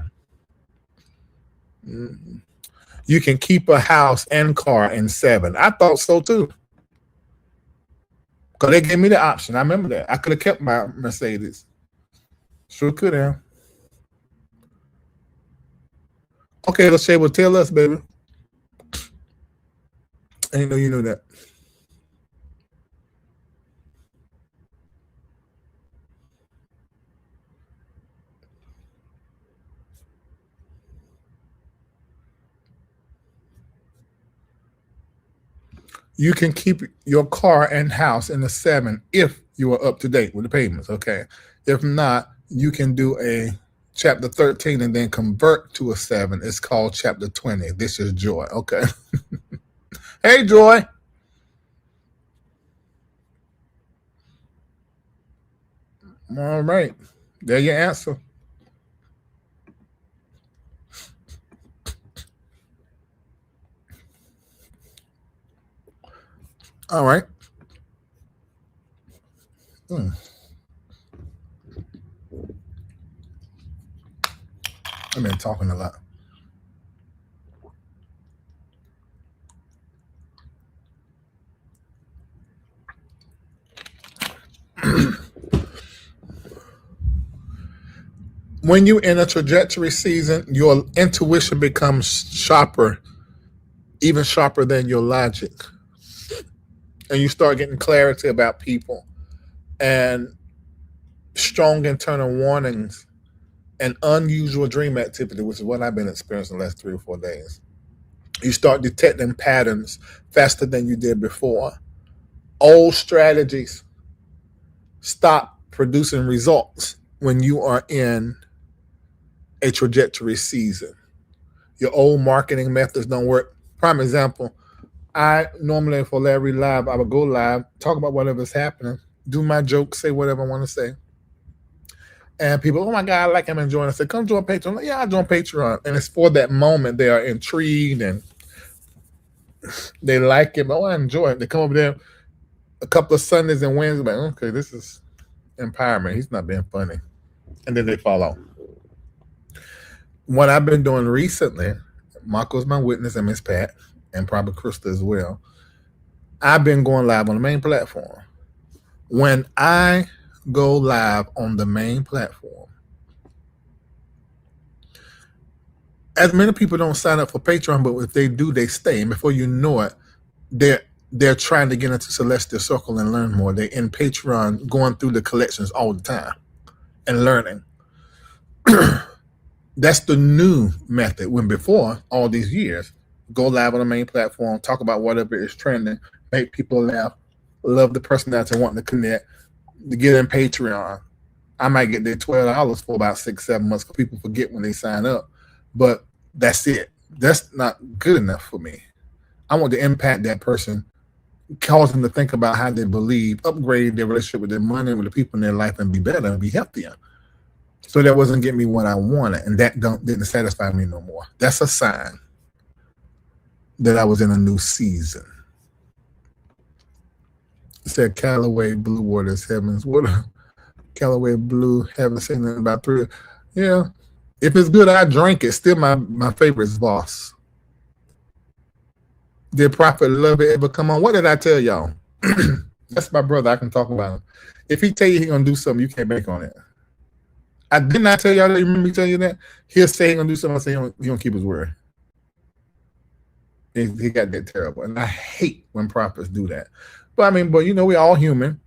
You can keep a house and car in 7. I thought so too. Because they gave me the option. I remember that. I could have kept my Mercedes. Sure could have. Okay, Lachey, well, tell us, baby. I didn't know you knew that. You can keep your car and house in a 7 if you are up to date with the payments, okay? If not, you can do a chapter 13 and then convert to a 7. It's called chapter 20. This is Joy, okay? Hey, Joy. All right. There your answer. All right. I've been talking a lot. When you're in a trajectory season, your intuition becomes sharper, even sharper than your logic. And you start getting clarity about people and strong internal warnings and unusual dream activity, which is what I've been experiencing the last 3 or 4 days. You start detecting patterns faster than you did before. Old strategies stop producing results when you are in a trajectory season. Your old marketing methods don't work. Prime example, I normally for Larry Live, I would go live, talk about whatever's happening, do my jokes, say whatever I want to say. And people, oh my God, I like I'm enjoying it. I said, come join Patreon. I'm like, yeah, I join Patreon. And it's for that moment they are intrigued and they like it. Oh, I enjoy it. They come over there a couple of Sundays and Wednesdays, like, okay, this is empowerment. He's not being funny. And then they fall off. What I've been doing recently, Marco's my witness and Miss Pat, and probably Krista as well. I've been going live on the main platform. When I go live on the main platform, as many people don't sign up for Patreon, but if they do, they stay. And before you know it, they're trying to get into Celestial Circle and learn more. They're in Patreon going through the collections all the time and learning. That's the new method. When before, all these years, go live on the main platform, talk about whatever is trending, make people laugh, love the personality, want to connect, to get in Patreon. I might get their $12 for about 6-7 months because people forget when they sign up. But that's it. That's not good enough for me. I want to impact that person, cause them to think about how they believe, upgrade their relationship with their money, with the people in their life, and be better and be healthier. So that wasn't getting me what I wanted, and that didn't satisfy me no more. That's a sign that I was in a new season. It said Callaway Blue Waters Heavens. What? Callaway Blue, haven't seen it in about 3. Yeah. If it's good, I drink it. Still my favorite is Voss. Did Prophet Love It ever come on? What did I tell y'all? That's my brother. I can talk about him. If he tell you he gonna do something, you can't bank on it. I did not tell y'all that. You remember me telling you that? He'll say he gonna do something. I say he don't keep his word. He got that terrible, and I hate when prophets do that. But I mean, but you know, we all human.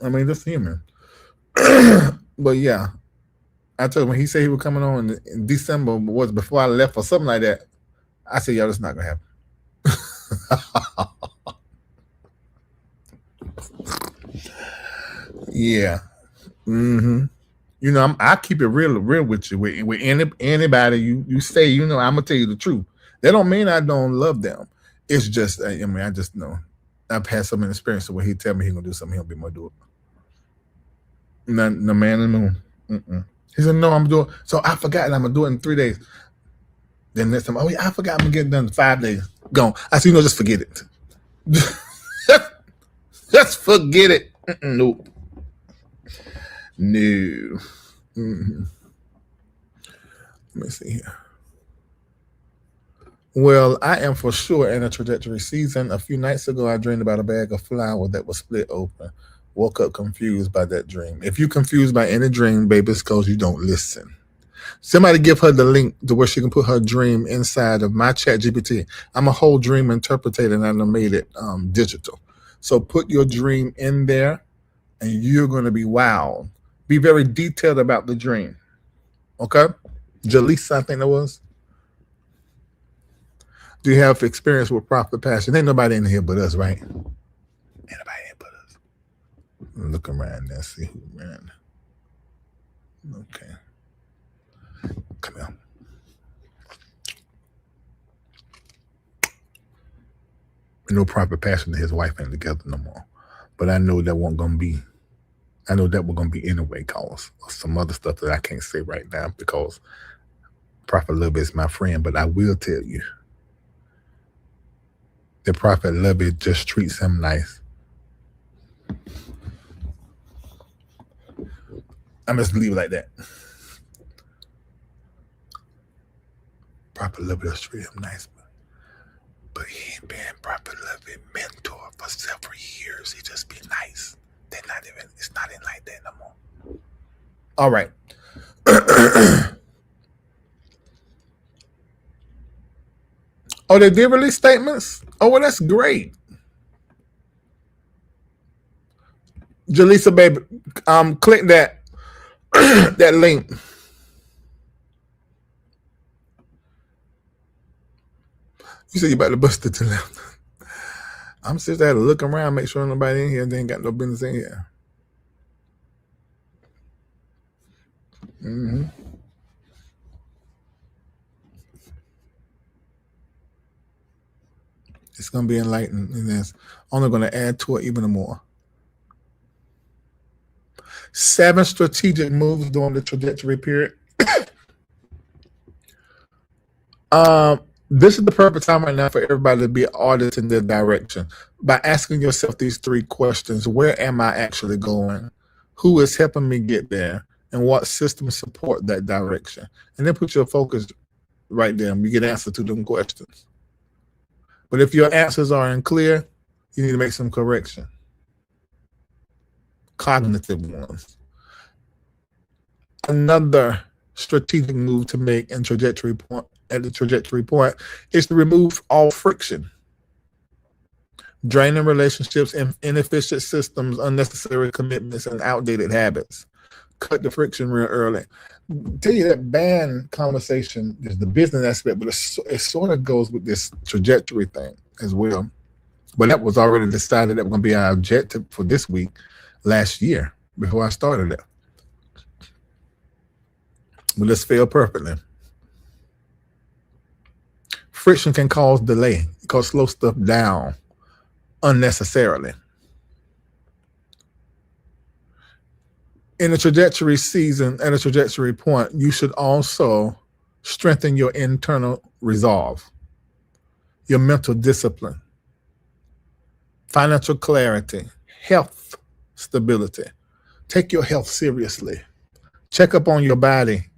I mean, just human. But yeah, I told him when he said he was coming on in December, was before I left or something like that. I said, y'all, that's not gonna happen. Yeah. Mm-hmm. You know, I keep it real with you. With anybody you say, you know, I'm gonna tell you the truth. That don't mean I don't love them. It's just, I mean, I just know I've had some experience where he tell me he gonna do something, he'll be more do it. No man in the moon. Mm-mm. He said, no, I'm doing. So I forgot I'm gonna do it in 3 days. Then next time, oh yeah, I forgot I'm gonna get it done in 5 days. Gone. I said, just forget it. Just forget it. Nope. No. Mm-hmm. Let me see here. Well, I am for sure in a trajectory season. A few nights ago, I dreamed about a bag of flour that was split open. Woke up confused by that dream. If you're confused by any dream, baby, it's because you don't listen. Somebody give her the link to where she can put her dream inside of my chat GPT. I'm a whole dream interpreter and I made it digital. So put your dream in there and you're going to be wowed. Be very detailed about the dream. Okay? Jaleesa, I think that was. Do you have experience with prophet passion? Ain't nobody in here but us, right? Ain't nobody in but us. Look around there, see who ran. Okay. Come here. No prophet passion and his wife ain't together no more. But I know that wasn't gonna be. I know that we're gonna be anyway, cause some other stuff that I can't say right now because Prophet Love is my friend. But I will tell you, the Prophet Love It just treats him nice. I must leave it like that. Prophet Love It just treat him nice, but he ain't been Prophet Love It mentor for several years. He just be nice. They're not even. It's not in like that no more. All right. Oh, they did release statements? Oh, well, that's great. Jaleesa, baby, click that that link. You said you about to bust it to left. I'm just had to look around, make sure nobody in here. They ain't got no business in here. Mm-hmm. It's going to be enlightening, and it's only going to add to it even more. 7 strategic moves during the trajectory period. This is the perfect time right now for everybody to be auditing their direction by asking yourself these 3 questions. Where am I actually going? Who is helping me get there? And what systems support that direction? And then put your focus right there and you get answer to them questions. But if your answers are unclear, you need to make some correction. Cognitive ones. Another strategic move to make in trajectory point at the trajectory point is to remove all friction. Draining relationships, inefficient systems, unnecessary commitments, and outdated habits. Cut the friction real early. Tell you that band conversation is the business aspect, but it sort of goes with this trajectory thing as well. But that was already decided that was going to be our objective for this week last year before I started it. But let's fail perfectly. Friction can cause delay, cause slow stuff down unnecessarily. In a trajectory season, at a trajectory point, you should also strengthen your internal resolve, your mental discipline, financial clarity, health stability. Take your health seriously. Check up on your body.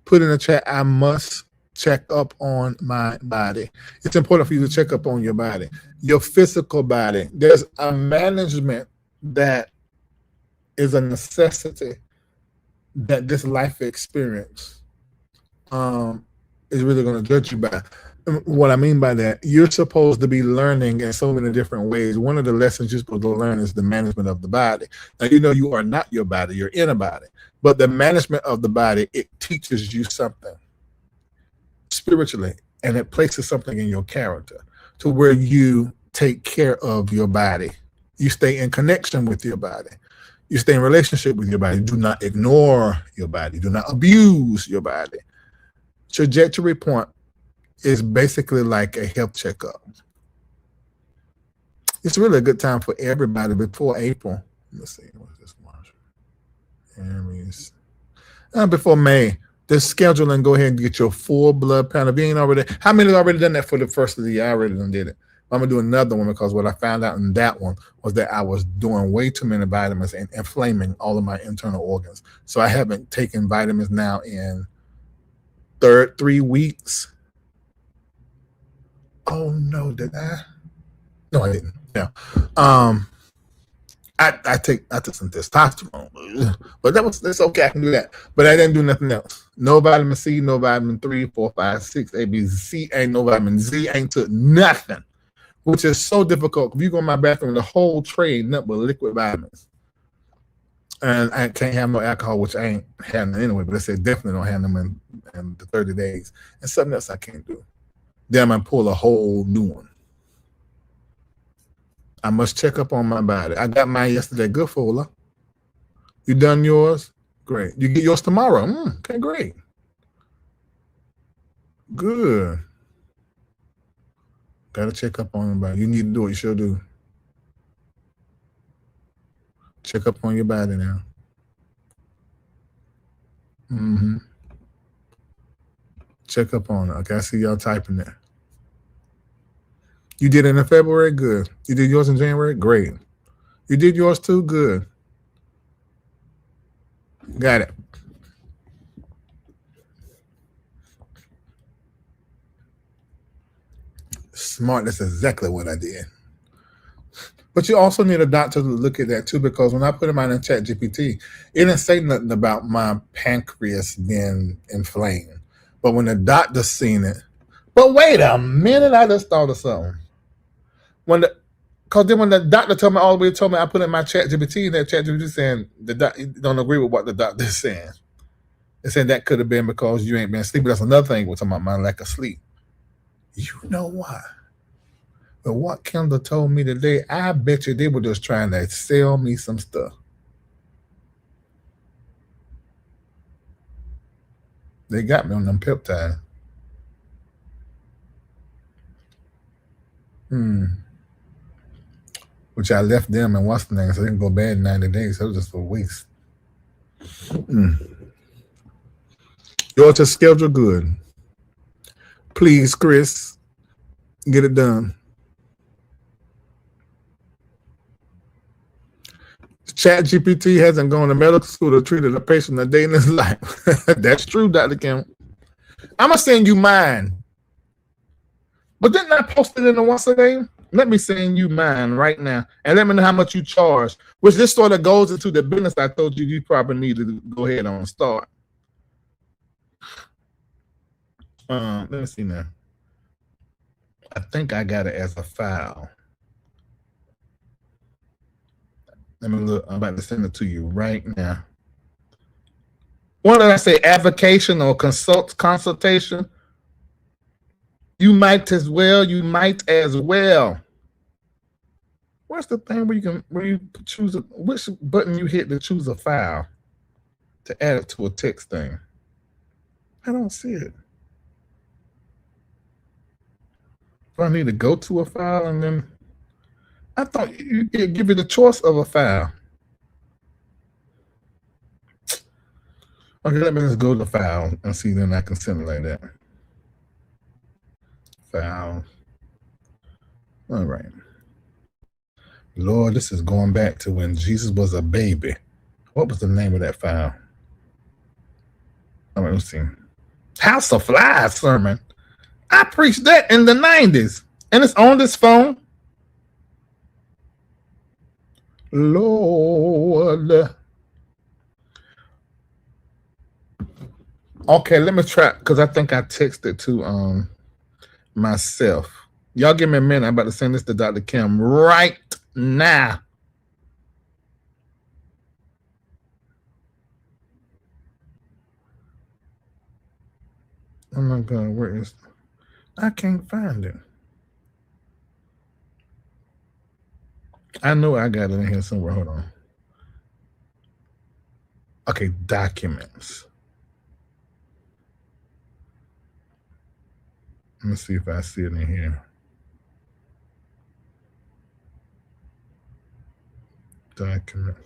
Put in the chat, I must check up on my body. It's important for you to check up on your body, your physical body. There's a management that is a necessity that this life experience is really going to judge you by. What I mean by that, you're supposed to be learning in so many different ways. One of the lessons you're supposed to learn is the management of the body. Now, you are not your body, you're in a body. But the management of the body, it teaches you something spiritually, and it places something in your character to where you take care of your body. You stay in connection with your body. You stay in relationship with your body. Do not ignore your body. Do not abuse your body. Trajectory point is basically like a health checkup. It's really a good time for everybody before April. Let's see, what is this March? Aries. Before May, just schedule and go ahead and get your full blood panel. If you ain't already, how many already done that for the first of the year? I already done did it. I'm gonna do another one because what I found out in that one was that I was doing way too many vitamins and inflaming all of my internal organs. So I haven't taken vitamins now in 3 weeks. Oh no, did I? No, I didn't. Yeah. I took some testosterone, but that's okay. I can do that. But I didn't do nothing else. No vitamin C, no vitamin 3, 4, 5, 6, A, B, C, ain't no vitamin Z, ain't took nothing, which is so difficult. If you go in my bathroom, the whole tray nothing but liquid vitamins. And I can't have no alcohol, which I ain't having anyway, but I said definitely don't have them in the 30 days. And something else I can't do. Then I'm going to pull a whole new one. I must check up on my body. I got mine yesterday. Good, Fola. You done yours? Great. You get yours tomorrow? Okay, great. Good. Got to check up on your body. You need to do it. You sure do. Check up on your body now. Check up on it. Okay, I see y'all typing there. You did it in February? Good. You did yours in January? Great. You did yours too? Good. Got it. Smart. That's exactly what I did. But you also need a doctor to look at that too, because when I put it in ChatGPT, it didn't say nothing about my pancreas being inflamed. But when the doctor seen it, but wait a minute, I just thought of something. Because then when the doctor told me, I put it in my ChatGPT, and that ChatGPT saying the doctor don't agree with what the doctor is saying. They said that could have been because you ain't been sleeping. That's another thing we're talking about, my lack of sleep. You know why? But what Kendall told me today, I bet you they were just trying to sell me some stuff. They got me on them peptides. Which I left them and what's the name, so they can go bad in 90 days. So it was just a waste. Yours is scheduled good. Please, Chris, get it done. ChatGPT hasn't gone to medical school to treat a patient a day in his life. That's true, Dr. Kim. I'm going to send you mine. But didn't I post it in the once a day? Let me send you mine right now. And let me know how much you charge. Which this sort of goes into the business I told you you probably need to go ahead and start. Let me see now. I think I got it as a file. Let me look. I'm about to send it to you right now. What did I say? Avocation or consultation? You might as well. Where's the thing where you choose which button you hit to choose a file to add it to a text thing? I don't see it. Do I need to go to a file and then? I thought you could give you the choice of a file. Okay, let me just go to the file and see, then I can send it like that. File. All right. Lord, this is going back to when Jesus was a baby. What was the name of that file? All right, let's see. House of Flies sermon. I preached that in the 90s. And it's on this phone. Lord. Okay, let me try because I think I texted to myself. Y'all give me a minute. I'm about to send this to Dr. Kim right now. Oh my God, where is I can't find it. I know I got it in here somewhere. Hold on. Okay, documents. Let me see if I see it in here. Document.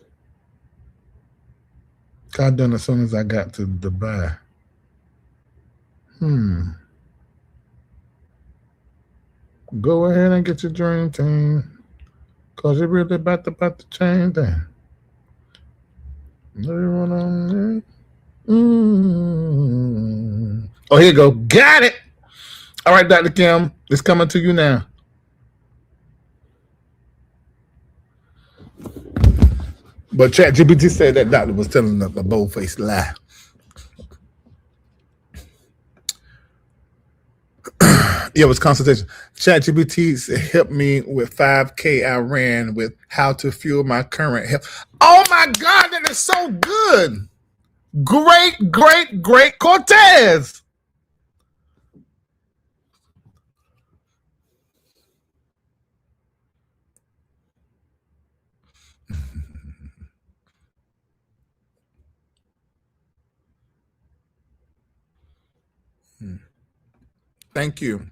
Got done as soon as I got to Dubai. Go ahead and get your dream team. Cause you're really about to change that. Oh, here you go. Got it. All right, Dr. Kim, it's coming to you now. But ChatGPT said that doctor was telling a bold-faced lie. Yeah, it was consultation. ChatGPT helped me with 5K I ran with how to fuel my current health. Oh my God, that is so good. Great Cortez. Thank you.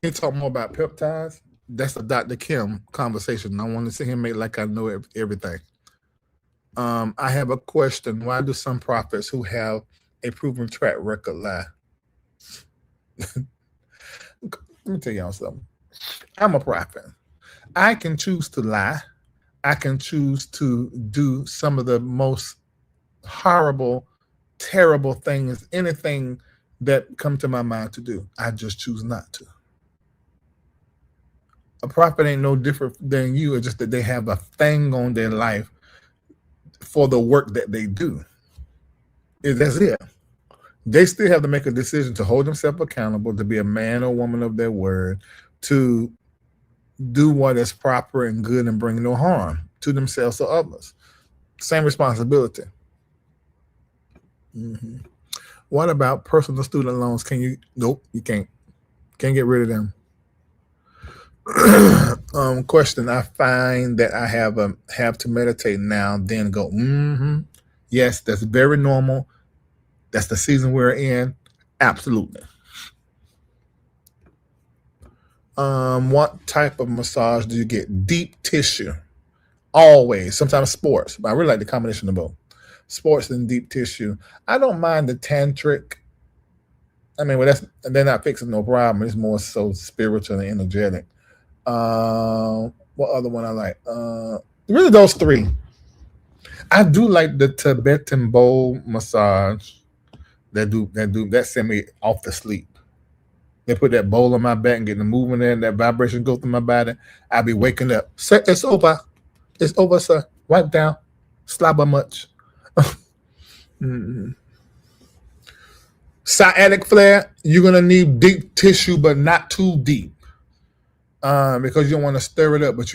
Can you talk more about peptides? That's a Dr. Kim conversation. I want to see him make like I know everything. I have a question. Why do some prophets who have a proven track record lie? Let me tell y'all something. I'm a prophet. I can choose to lie. I can choose to do some of the most horrible, terrible things, anything that come to my mind to do. I just choose not to. A prophet ain't no different than you. It's just that they have a thing on their life for the work that they do. That's it. They still have to make a decision to hold themselves accountable, to be a man or woman of their word, to do what is proper and good and bring no harm to themselves or others. Same responsibility. What about personal student loans? Can you? Nope, you can't. Can't get rid of them. Question. I find that I have to meditate now, then go. Yes, that's very normal. That's the season we're in. Absolutely. What type of massage do you get? Deep tissue. Always. Sometimes sports. But I really like the combination of both. Sports and deep tissue. I don't mind the tantric. I mean, well, they're not fixing no problem. It's more so spiritual and energetic. What other one I like? Really, those three. I do like the Tibetan bowl massage. That send me off to sleep. They put that bowl on my back and get the movement in, that vibration go through my body. I be waking up. Sir, it's over. It's over, sir. Wipe down. Slobber much. Sciatic flare, you're gonna need deep tissue, but not too deep. Because you don't want to stir it up. But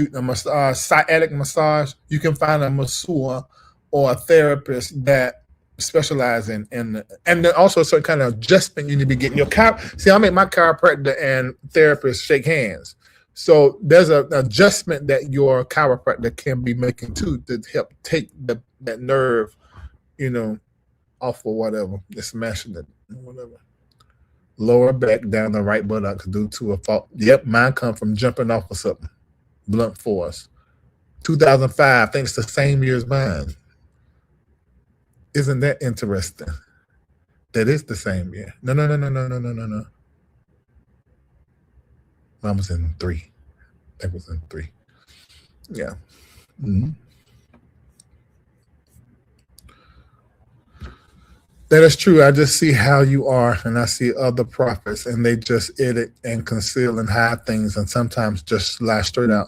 sciatic massage, you can find a masseur or a therapist that specialize in and then also a certain kind of adjustment you need to be getting. See, I make my chiropractor and therapist shake hands. So there's an adjustment that your chiropractor can be making too to help take that nerve, off or whatever. They're smashing it, whatever. Lower back down the right buttocks due to a fault. Yep, mine come from jumping off of something. Blunt force. 2005, I think it's the same year as mine. Isn't that interesting? That is the same year. No. Mine was in 3. That was in 3. Yeah. That is true. I just see how you are, and I see other prophets, and they just edit and conceal and hide things, and sometimes just lie straight out.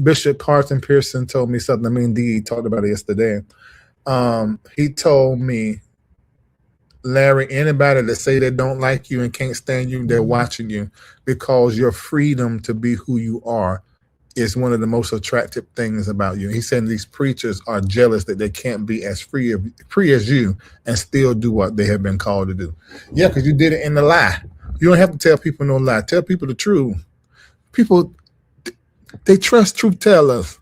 Bishop Carson Pearson told me something. I mean, D talked about it yesterday. He told me, Larry, anybody that say they don't like you and can't stand you, they're watching you, because your freedom to be who you are is one of the most attractive things about you. He said these preachers are jealous that they can't be as free as you and still do what they have been called to do. Yeah, because you did it in the lie. You don't have to tell people no lie. Tell people the truth. People, they trust truth tellers.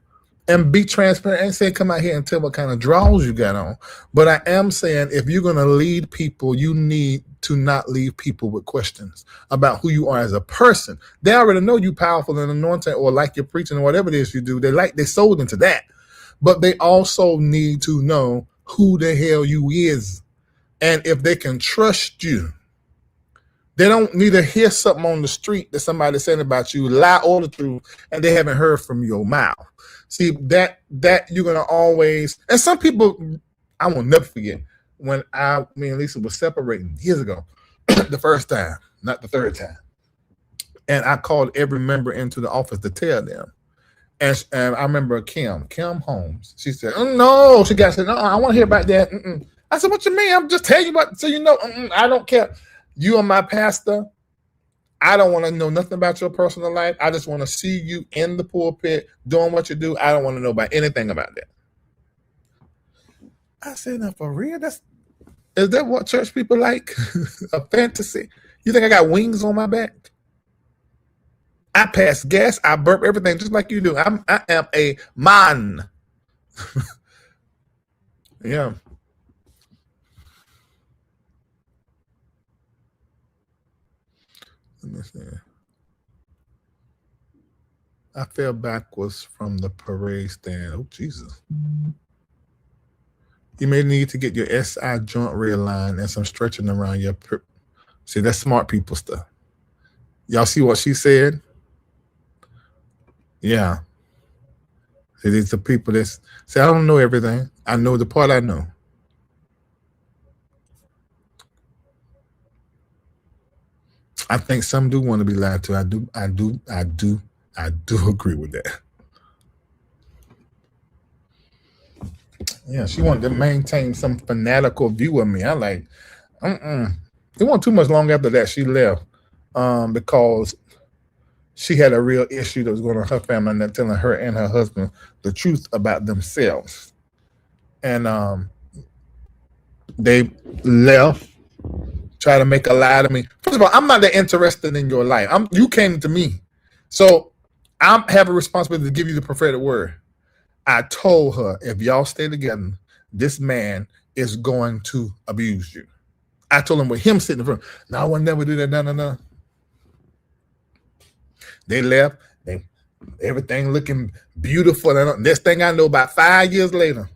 And be transparent. I ain't saying come out here and tell what kind of draws you got on. But I am saying if you're going to lead people, you need to not leave people with questions about who you are as a person. They already know you powerful and anointed, or like you're preaching, or whatever it is you do. They sold into that. But they also need to know who the hell you is. And if they can trust you, they don't need to hear something on the street that somebody said about you, lie or the truth, and they haven't heard from your mouth. See, that you're gonna always, and some people, I will never forget when me and Lisa was separating years ago, the first time, not the third time. And I called every member into the office to tell them. And I remember Kim Holmes. She said, "Oh, no," she got said, "No, I want to hear about that." I said, "What you mean? I'm just telling you what, so you know, I don't care. You are my pastor. I don't want to know nothing about your personal life. I just want to see you in the pulpit doing what you do. I don't want to know about anything about that." I said, "Now for real? Is that what church people like? A fantasy? You think I got wings on my back? I pass gas, I burp, everything just like you do. I am a man." Yeah. Let me see. I fell backwards from the parade stand. Oh, Jesus. You may need to get your SI joint realigned and some stretching around your. See, that's smart people stuff. Y'all see what she said? Yeah. See, these are people that say, "I don't know everything. I know the part I know." I think some do want to be lied to. I do agree with that. Yeah, she wanted to maintain some fanatical view of me. I like, it wasn't too much long after that she left, because she had a real issue that was going on in her family, and not telling her and her husband the truth about themselves. And they left, try to make a lie to me. First of all, I'm not that interested in your life. You came to me. So I have a responsibility to give you the prophetic word. I told her, if y'all stay together, this man is going to abuse you. I told him with him sitting in front. No, I would never do that. No. They left. Everything looking beautiful. And this thing I know, about 5 years later,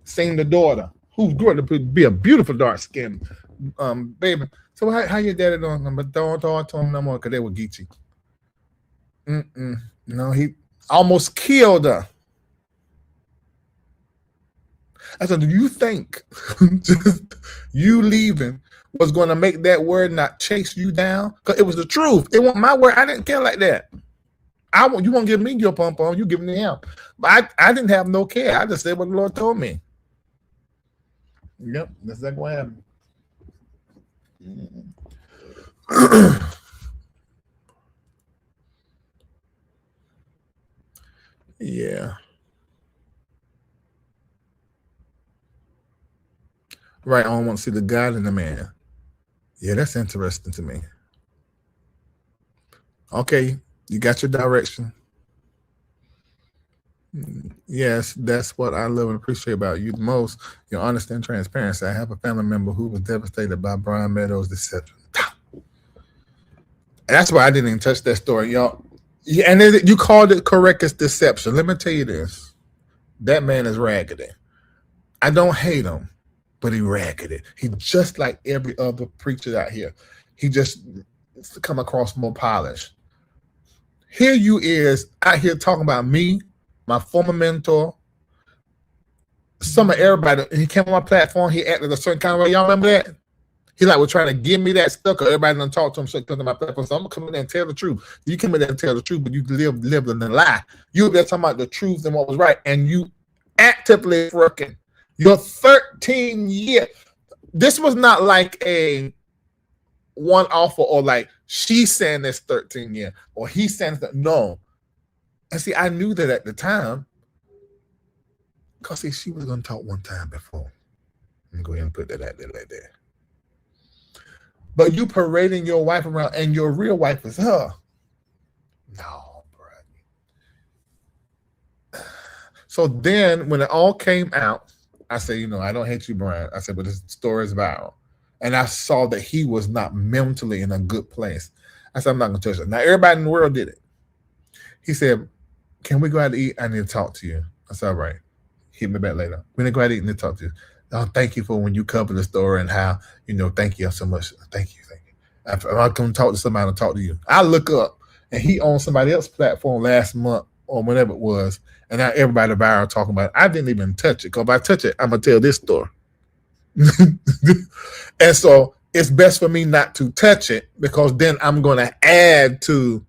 seen the daughter, who grew up to be a beautiful dark-skinned baby. So how your daddy doing? But don't talk to him no more, because they were Geechee. No, he almost killed her. I said, "Do you think you leaving was going to make that word not chase you down?" Because it was the truth. It wasn't my word. I didn't care like that. You won't give me your pump on. You give me him. But I didn't have no care. I just said what the Lord told me. Yep, that's exactly what happened. Yeah. Right. I don't want to see the God in the man. Yeah, that's interesting to me. Okay, you got your direction. Yes, that's what I love and appreciate about you the most. Your honesty and transparency. I have a family member who was devastated by Brian Meadows' deception. That's why I didn't even touch that story, y'all. Yeah, and you called it correct as deception. Let me tell you this. That man is raggedy. I don't hate him, but he raggedy. He just like every other preacher out here. He just come across more polished. Here you is out here talking about me, my former mentor, some of everybody, he came on my platform, he acted a certain kind of way. Y'all remember that? He like was trying to give me that stuff because everybody done talk to him, so he come to my platform. So I'm gonna come in there and tell the truth. You come in there and tell the truth, but you live in the lie. You were talking about the truth and what was right, and you actively working. Your 13 year. This was not like a one offer or like she's saying this 13 year or he's saying that. No. And see, I knew that at the time because see, she was gonna talk one time before. Let me go ahead and put that out there like that. But you parading your wife around and your real wife is her. No, bro. So then when it all came out, I said, you know, I don't hate you, Brian. I said, but this story is viral. And I saw that he was not mentally in a good place. I said, I'm not going to touch it. Now, everybody in the world did it. He said, can we go out to eat? I need to talk to you. I said, all right. Hit me back later. We need to go out to eat and need to talk to you. Oh, thank you for when you cover the story and how, you know, thank you so much. Thank you. If I come talk to somebody, I'll talk to you. I look up and he on somebody else's platform last month or whenever it was. And now everybody viral talking about it. I didn't even touch it. Because if I touch it, I'm going to tell this story. And so it's best for me not to touch it because then I'm going to add to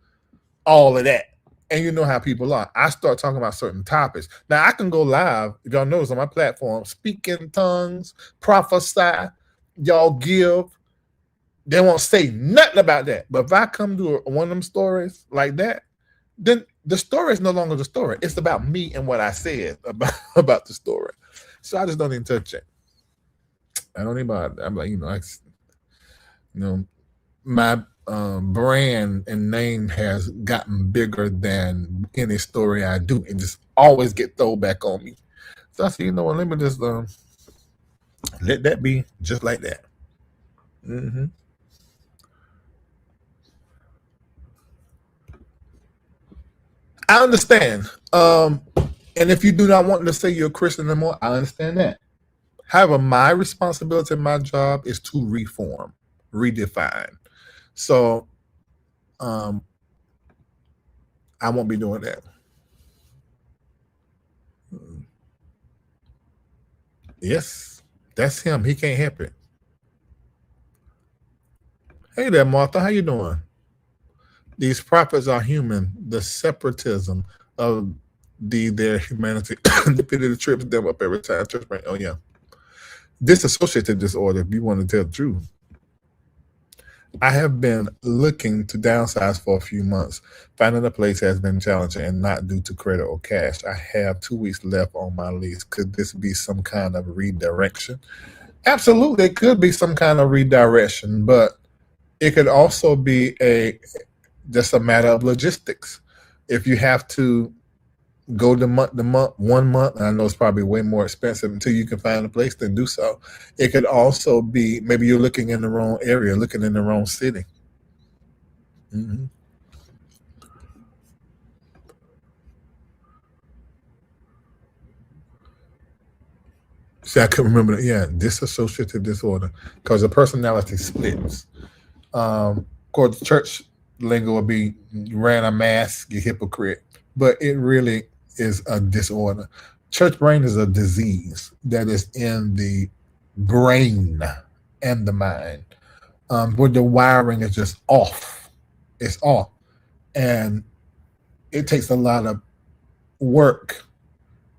all of that. And you know how people are. I start talking about certain topics. Now, I can go live, if y'all notice on my platform, speak in tongues, prophesy, y'all give. They won't say nothing about that. But if I come to one of them stories like that, then the story is no longer the story. It's about me and what I said about the story. So I just don't even touch it. I don't even bother. I'm like, my brand and name has gotten bigger than any story I do and just always get thrown back on me. So I said, you know what, let me just let that be just like that. Mm-hmm. I understand. And if you do not want to say you're a Christian anymore, I understand that. However, my responsibility in my job is to reform, redefine. So I won't be doing that. Yes, that's him. He can't help it. Hey there, Martha. How you doing? These prophets are human. The separatism of their humanity repeatedly trips them up every time. Oh yeah. Dissociative disorder, if you want to tell the truth. I have been looking to downsize for a few months. Finding a place has been challenging and not due to credit or cash. I have 2 weeks left on my lease. Could this be some kind of redirection? Absolutely, it could be some kind of redirection, but it could also be just a matter of logistics. If you have to go to 1 month, and I know it's probably way more expensive until you can find a place to do so. It could also be maybe you're looking in the wrong area, looking in the wrong city. Mm-hmm. See, I couldn't remember that. Yeah, dissociative disorder, because the personality splits. Of course, the church lingo would be you ran a mask, you hypocrite, but it really is a disorder. Church brain is a disease that is in the brain and the mind, where the wiring is just off. It's off, and it takes a lot of work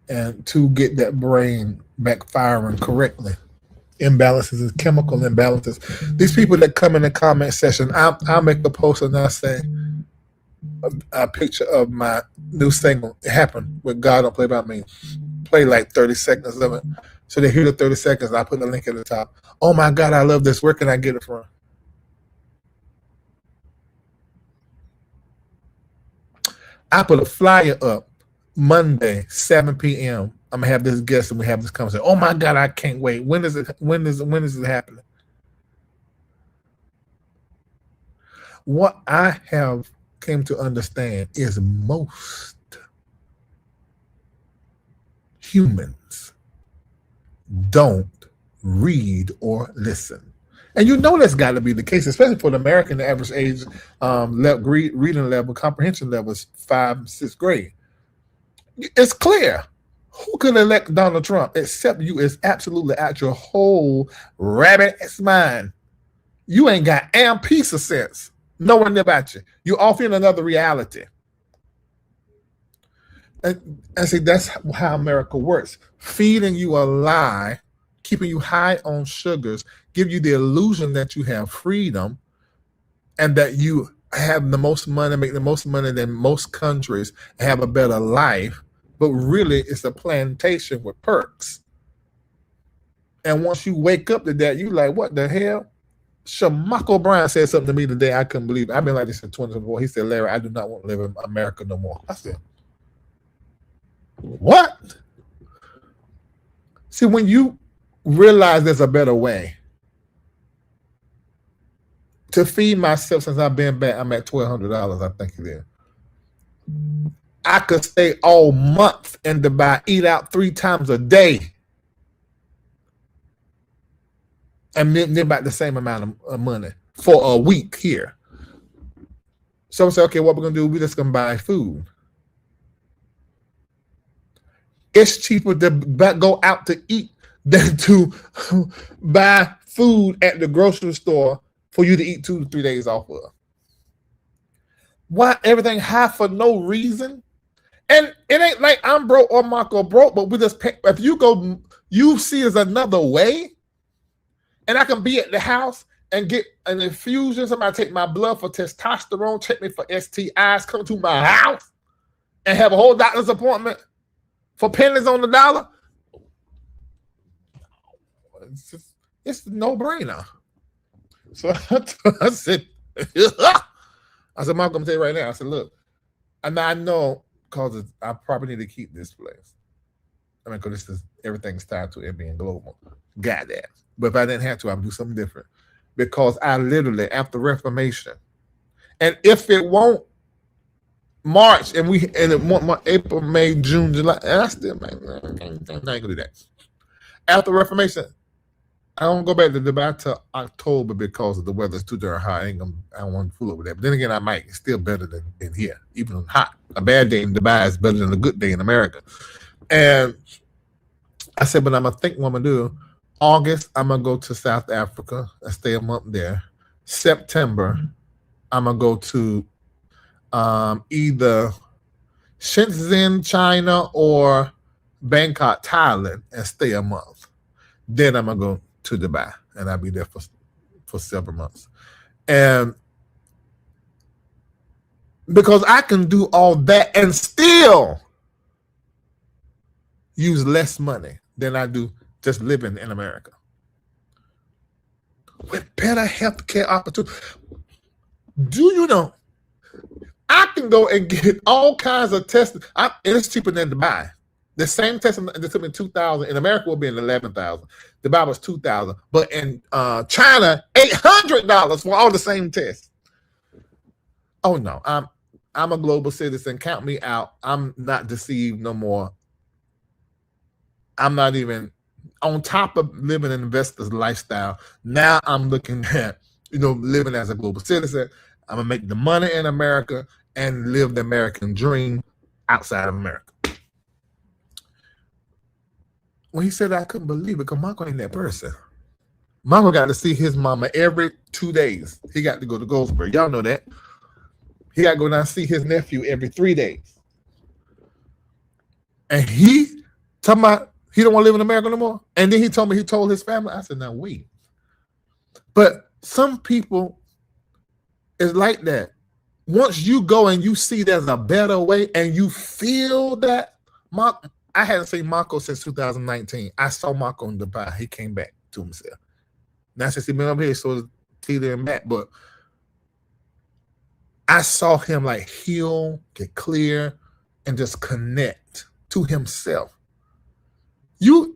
and to get that brain back firing correctly. Imbalances and chemical imbalances. These people that come in the comment section, I'll make a post and I'll say a picture of my new single. It happened with God Don't Play About Me. Play like 30 seconds of it. So they hear the 30 seconds. I put the link at the top. Oh my God, I love this. Where can I get it from? I put a flyer up Monday, 7 p.m. I'm gonna have this guest and we have this conversation. Oh my God, I can't wait. When is it happening? What I have came to understand is most humans don't read or listen. And you know that's got to be the case, especially for the American. The average age reading level, comprehension level is 5th, 6th grade. It's clear. Who could elect Donald Trump except you is absolutely out your whole rabbit ass mind. You ain't got damn piece of sense. No one about you. You're off in another reality. And see, that's how America works. Feeding you a lie, keeping you high on sugars, give you the illusion that you have freedom and that you have the most money, make the most money than most countries, have a better life. But really, it's a plantation with perks. And once you wake up to that, you like, what the hell? Shamako O'Brien said something to me today I couldn't believe it. I've been like this in 2024. He said, Larry, I do not want to live in America no more. I said, what? See, when you realize there's a better way to feed myself, since I've been back, I'm at $1,200, I think it is. I could stay all month in Dubai, eat out 3 times a day, and live about the same amount of money for a week here. Someone say, okay, what we're going to do, we're just going to buy food. It's cheaper to go out to eat than to buy food at the grocery store for you to eat 2 to 3 days off of. Why everything high for no reason? And it ain't like I'm broke or Marco broke, but we just pay. If you go, you see as another way, and I can be at the house and get an infusion. Somebody take my blood for testosterone, check me for STIs, come to my house and have a whole doctor's appointment for pennies on the dollar. It's a no-brainer. So I said, Marco, I'm gonna tell you right now. I said, look, and I know because I probably need to keep this place. I mean, because everything's tied to it being global. Got that. But if I didn't have to, I would do something different. Because I literally, after Reformation, and if it won't March, and it won't April, May, June, July, and I still, man, I ain't gonna do that. After Reformation, I don't go back to Dubai till October because the weather's too darn hot. I don't want to fool over that. But then again, I might. It's still better than here, even when hot. A bad day in Dubai is better than a good day in America. And I said, but I'm going to think what I'm going to do. August, I'm going to go to South Africa and stay a month there. September, I'm going to go to either Shenzhen, China, or Bangkok, Thailand, and stay a month. Then I'm going to go to Dubai, and I'll be there for several months. And because I can do all that and still use less money than I do just living in America. With better healthcare opportunities. Do you know, I can go and get all kinds of tests, and it's cheaper than Dubai. The same test that took me 2,000 in America will be in 11,000. Dubai was 2,000, but in China, $800 for all the same tests. Oh no, I'm a global citizen. Count me out. I'm not deceived no more. I'm not even on top of living an investor's lifestyle. Now I'm looking at living as a global citizen. I'm gonna make the money in America and live the American dream outside of America. When he said that, I couldn't believe it because Marco ain't that person. Marco got to see his mama every 2 days. He got to go to Goldsboro. Y'all know that. He got to go down and see his nephew every 3 days. And he talking about he don't want to live in America no more. And then he told me he told his family. I said, now wait. But some people is like that. Once you go and you see there's a better way and you feel that, I hadn't seen Marco since 2019. I saw Marco in Dubai. He came back to himself. Not since he been up here, so Tita and Matt, but I saw him like heal, get clear, and just connect to himself. You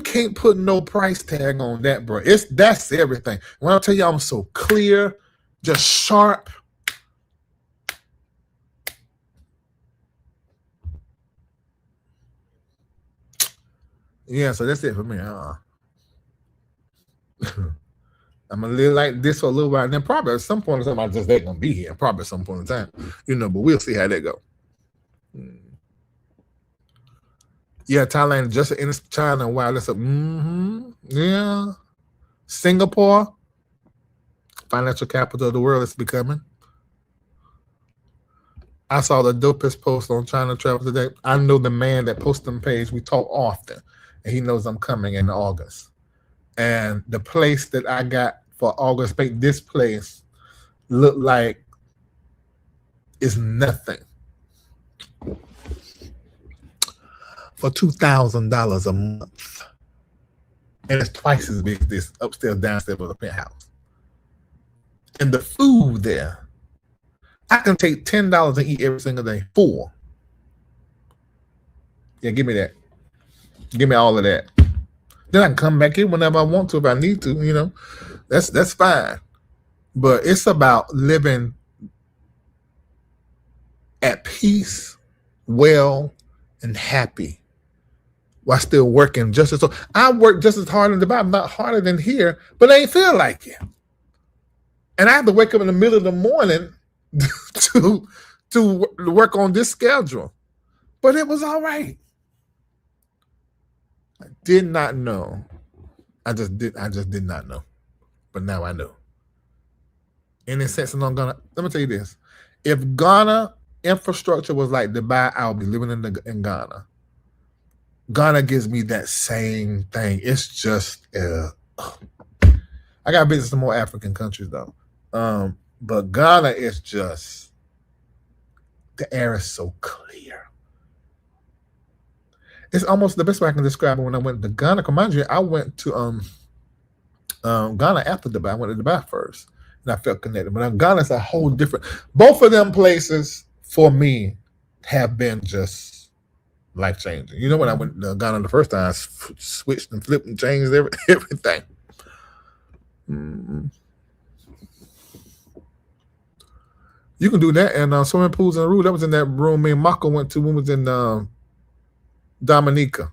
can't put no price tag on that, bro. That's everything. When I tell you I'm so clear, just sharp. Yeah, so that's it for me. I'm gonna live like this for a little while, and then probably at some point in time, I just ain't gonna be here. Probably at some point in time, but we'll see how that go. Yeah, Thailand just in China. Wow, that's a yeah. Singapore, financial capital of the world, is becoming. I saw the dopest post on China Travel today. I know the man that posts them page. We talk often, and he knows I'm coming in August. And the place that I got for August, this place looked like it's nothing for $2,000 a month, and it's twice as big as this upstairs, downstairs with a penthouse. And the food there, I can take $10 and eat every single day. 4. Yeah, give me that. Give me all of that. Then I can come back here whenever I want to if I need to. You know, that's fine. But it's about living at peace, well, and happy while still working just as. So I work just as hard in Dubai. I'm not harder than here, but I ain't feel like it. And I have to wake up in the middle of the morning to work on this schedule. But it was all right. I did not know. I just did not know. But now I know. In a sense, I'm gonna let me tell you this. If Ghana infrastructure was like Dubai, I'll be living in Ghana. Ghana gives me that same thing. It's just I got business in more African countries though. But Ghana is just, the air is so clear. It's almost the best way I can describe it. When I went to Ghana, mind you, I went to Ghana after Dubai. I went to Dubai first, and I felt connected. But Ghana's a whole different. Both of them places for me have been just life changing. You know, when I went to Ghana the first time, I switched and flipped and changed everything. You can do that, and swimming pools and room. That was in that room me and Mako went to when we was in Dominica,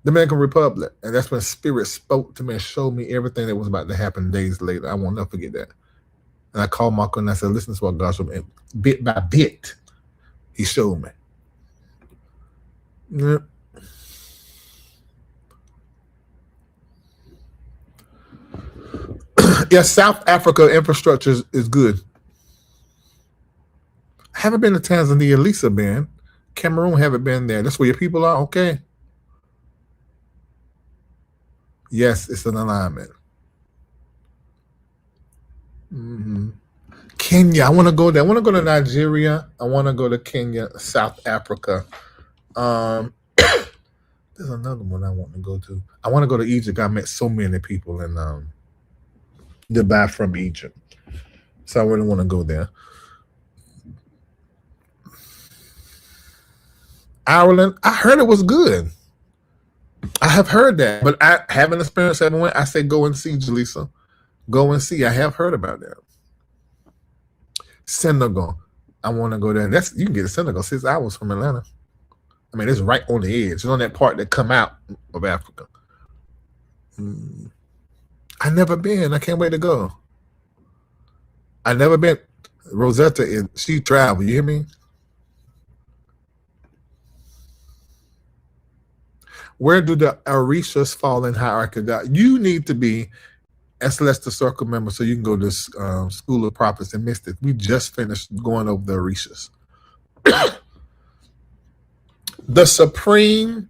Dominican Republic, and that's when Spirit spoke to me and showed me everything that was about to happen days later. I won't never forget that. And I called Mako and I said, "Listen to what God showed me." Bit by bit, He showed me. Yeah. Yeah, South Africa infrastructure is good. I haven't been to Tanzania. Lisa been. Cameroon, haven't been there. That's where your people are. Okay. Yes, it's an alignment. Kenya, I want to go there. I want to go to Nigeria. I want to go to Kenya, South Africa. There's another one I want to go to. I want to go to Egypt. I met so many people in Dubai from Egypt, so I really want to go there. Ireland, I heard it was good. I have heard that, but I haven't experienced that. I say go and see, Jaleesa. Go and see. I have heard about that. Senegal, I want to go there. You can get to Senegal 6 hours from Atlanta. I mean, it's right on the edge. It's on that part that come out of Africa. I never been. I can't wait to go. I never been. Rosetta, she traveled. You hear me? Where do the Orishas fall in hierarchy of God? You need to be a Celestial Circle member so you can go to School of Prophets and Mystics. We just finished going over the Orishas. The supreme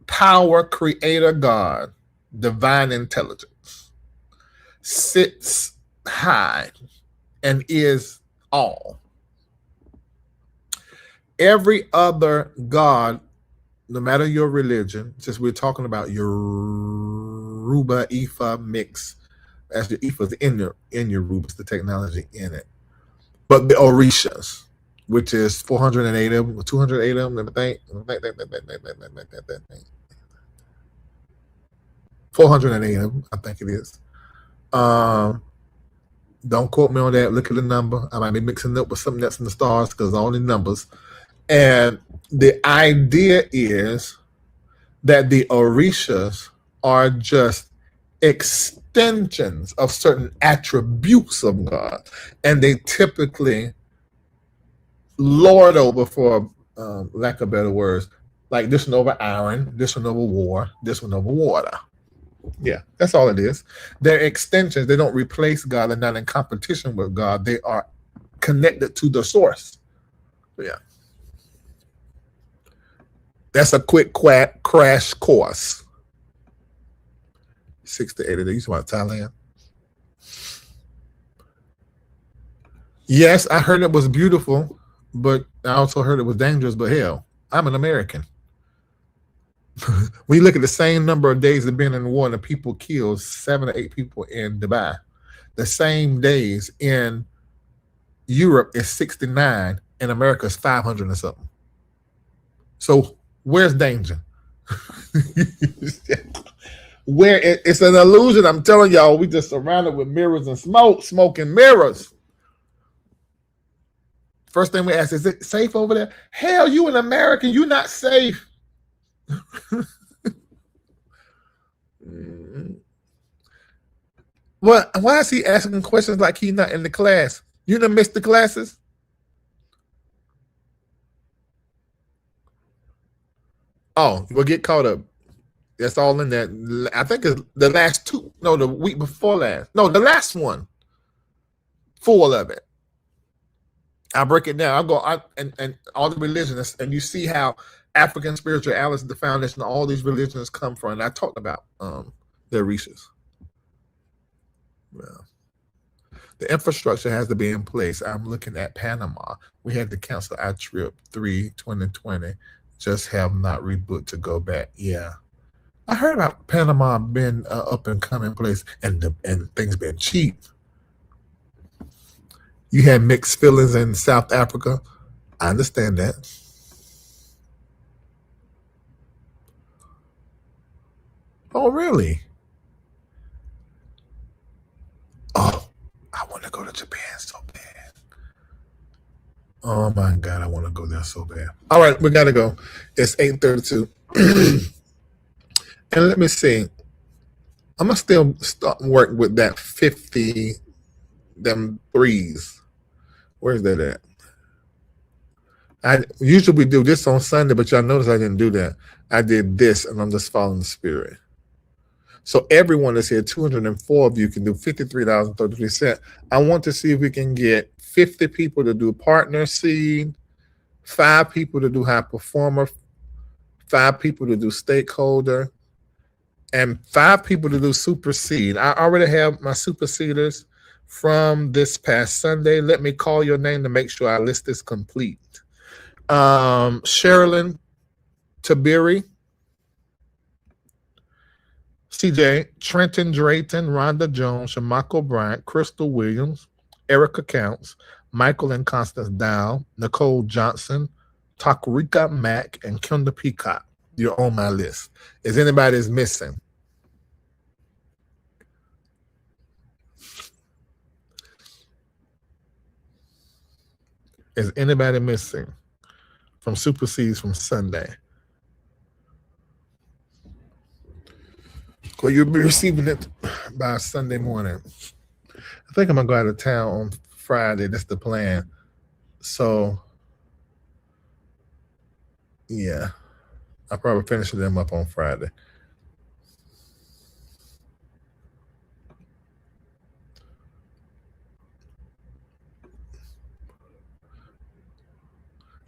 power creator God, divine intelligence, sits high and is all. Every other God, no matter your religion, since we're talking about Yoruba Ifa mix, as the Ifa's in your Yoruba's the technology in it. But the Orishas, which is 408 of them, 208 of them, I think. 408 of them, I think it is. Don't quote me on that. Look at the number. I might be mixing up with something else in the stars because all the numbers. And the idea is that the Orishas are just extensions of certain attributes of God. And they typically lord over, for lack of better words. Like this one over iron, this one over war, this one over water. Yeah, that's all it is. They're extensions. They don't replace God. They're not in competition with God. They are connected to the source. Yeah. That's a quick crash course. 6 to 8 of these about Thailand. Yes, I heard it was beautiful, but I also heard it was dangerous. But hell, I'm an American. When you look at the same number of days of being in the war, and the people killed 7 or 8 people in Dubai, the same days in Europe is 69, in America is 500 or something. So where's danger? Where it's an illusion. I'm telling y'all, we just surrounded with mirrors and smoke and mirrors. First thing we ask, is it safe over there? Hell, you an American, you not safe. Well, why is he asking questions like he's not in the class? You done missed the classes? Oh, we'll get caught up. That's all in that. I think it's the last two. No, the week before last. No, the last one. Full of it. I'll break it down. I'll go and all the religions, and you see how African spirituality is the foundation of all these religions come from. And I talked about their research. Well, the infrastructure has to be in place. I'm looking at Panama. We had to cancel our trip 2020. Just have not rebooked to go back. Yeah. I heard about Panama being up and coming place, and things been cheap. You had mixed feelings in South Africa. I understand that. Oh, really? Oh, I want to go to Japan so bad. Oh my God, I want to go there so bad. All right, we gotta go. It's 8:32. And let me see. I'm gonna still start work with that 50, them threes. Where's that at? I usually we do this on Sunday, but y'all notice I didn't do that. I did this, and I'm just following the spirit. So everyone that's here, 204 of you can do $53.33. I want to see if we can get 50 people to do partner seed, 5 people to do high performer, 5 people to do stakeholder, and 5 people to do super seed. I already have my super seeders from this past Sunday. Let me call your name to make sure our list is complete. Sherilyn Tabiri, CJ, Trenton Drayton, Rhonda Jones, Shamako Bryant, Crystal Williams, Erica Counts, Michael and Constance Dow, Nicole Johnson, Takarika Mack, and Kendra Peacock. You're on my list. Is anybody missing? Is anybody missing from Super Seeds from Sunday? Well, you'll be receiving it by Sunday morning. I think I'm going to go out of town on Friday. That's the plan. So, yeah. I'll probably finish them up on Friday.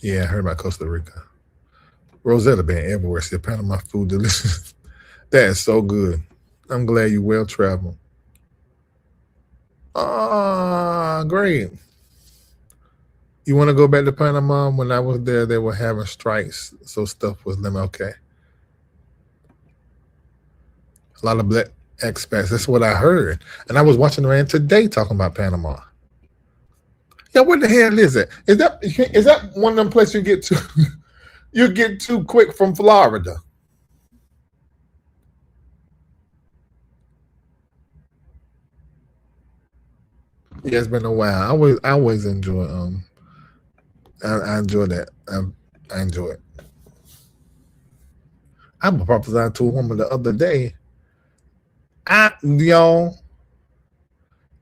Yeah, I heard about Costa Rica. Rosetta been everywhere. See, Panama food delicious. That is so good. I'm glad you well traveled. Ah, great. You want to go back to Panama? When I was there, they were having strikes, so stuff was limited. Okay. A lot of black expats. That's what I heard. And I was watching around today talking about Panama. Yeah, what the hell is it? Is that one of them places you get to you get too quick from Florida? Yeah, it's been a while. I always enjoy I enjoy that. I enjoy it. I prophesied to a woman the other day. Y'all,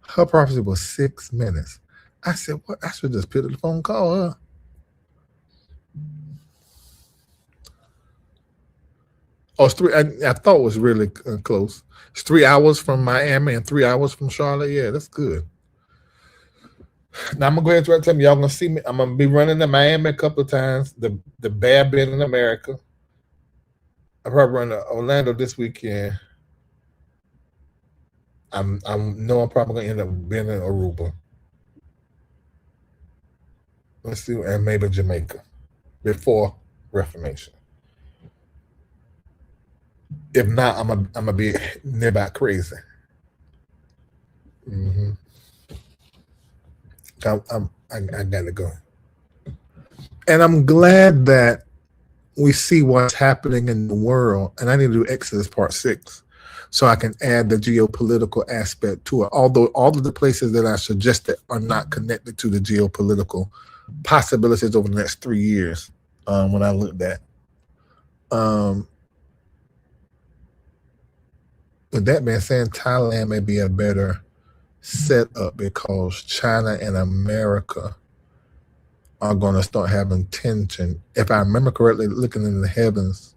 her prophecy was 6 minutes. I said, what? I should just pick up the phone, call her. Oh, it's three. I thought it was really close. It's 3 hours from Miami and 3 hours from Charlotte. Yeah, that's good. Now I'm gonna go ahead and tell me y'all gonna see me. I'm gonna be running to Miami a couple of times. The Bear been in America. I'm probably running to Orlando this weekend. I'm probably gonna end up being in Aruba. Let's see, and maybe Jamaica before Reformation. If not, I'm gonna be nearby crazy. Mm-hmm. I gotta go, and I'm glad that we see what's happening in the world. And I need to do Exodus Part 6, so I can add the geopolitical aspect to it. Although all of the places that I suggested are not connected to the geopolitical possibilities over the next 3 years. When I looked at, with that being said, Thailand may be a better setup because China and America are going to start having tension. If I remember correctly, looking in the heavens,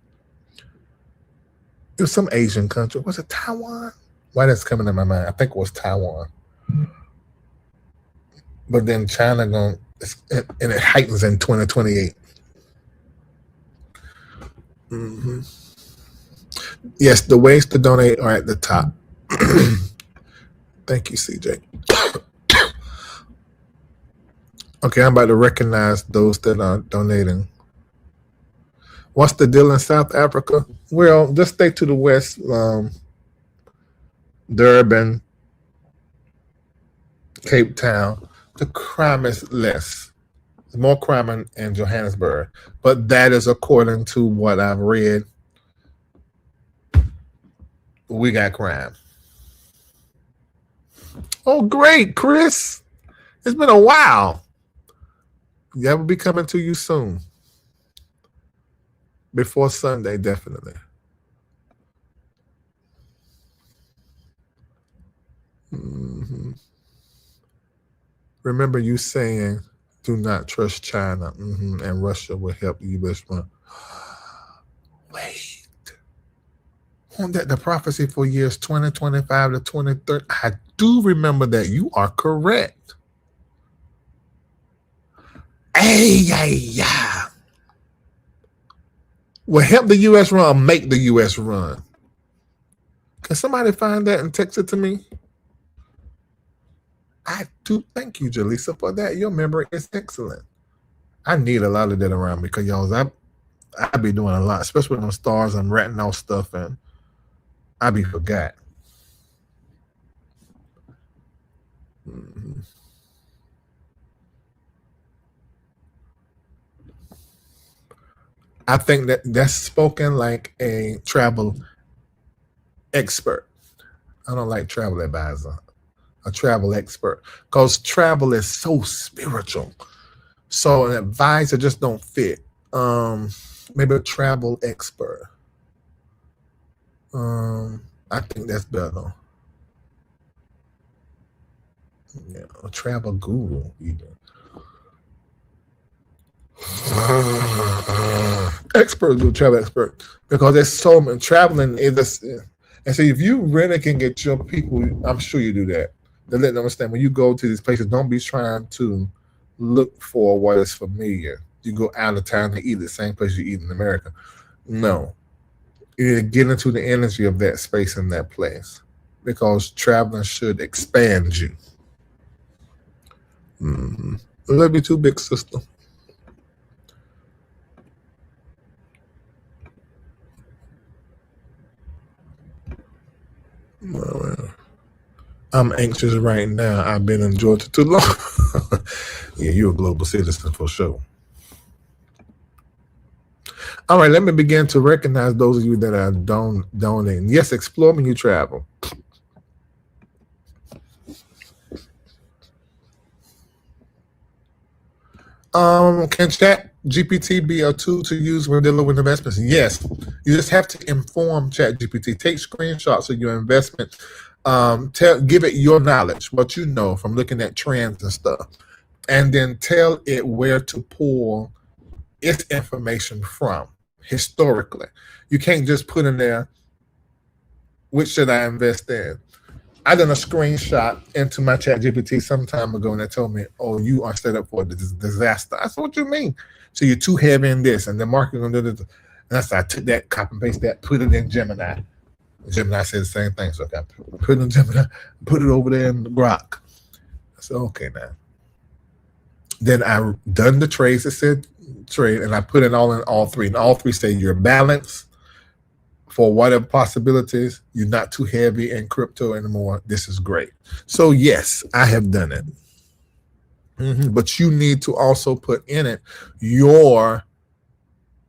it was some Asian country. Was it Taiwan? Why that's coming to my mind? I think it was Taiwan. But then China and it heightens in 2028. Mm-hmm. Yes, the ways to donate are at the top. Thank you, CJ. Okay, I'm about to recognize those that are donating. What's the deal in South Africa? Well, just stay to the west. Durban, Cape Town. The crime is less. There's more crime in Johannesburg. But that is according to what I've read. We got crime. Oh, great, Chris. It's been a while. That will be coming to you soon. Before Sunday, definitely. Mm-hmm. Remember you saying, do not trust China, and Russia will help you this one. Wait. Wasn't that the prophecy for years 2025 to 2030? I do remember that. You are correct. Yeah. Will help the U.S. run or make the U.S. run? Can somebody find that and text it to me? I do thank you, Jaleesa, for that. Your memory is excellent. I need a lot of that around me because y'all, I be doing a lot, especially with them stars and ratting out stuff, and I be forgot. Mm-hmm. I think that's spoken like a travel expert. I don't like travel advisor. A travel expert, because travel is so spiritual. So an advisor just don't fit. Maybe a travel expert. I think that's better. Yeah, a travel guru even. Expert, do travel expert, because there's so much traveling. And so if you really can get your people, I'm sure you do that. To let them understand when you go to these places, don't be trying to look for what is familiar. You go out of town to eat the same place you eat in America. No. You get into the energy of that space and that place, because traveling should expand you. Love you too, big sister. I'm anxious right now. I've been in Georgia too long. Yeah, you're a global citizen for sure. All right, let me begin to recognize those of you that are donating. Yes, explore when you travel. Can Chat GPT be a tool to use when dealing with investments? Yes. You just have to inform Chat GPT. Take screenshots of your investment. Give it your knowledge, what you know from looking at trends and stuff, and then tell it where to pull its information from historically. You can't just put in there, which should I invest in? I done a screenshot into my chat GPT some time ago and they told me, oh, you are set up for a disaster. I said, what you mean? So you're too heavy in this and the market on this. And that's why I took that, copy and paste that, put it in Gemini. Gemini said the same thing. So I put it in Gemini, put it over there in the Grok. I said, okay now. Then I done the trades that said trade and I put it all in all three. And all three say you're balanced for whatever possibilities. You're not too heavy in crypto anymore. This is great. So yes, I have done it. But you need to also put in it your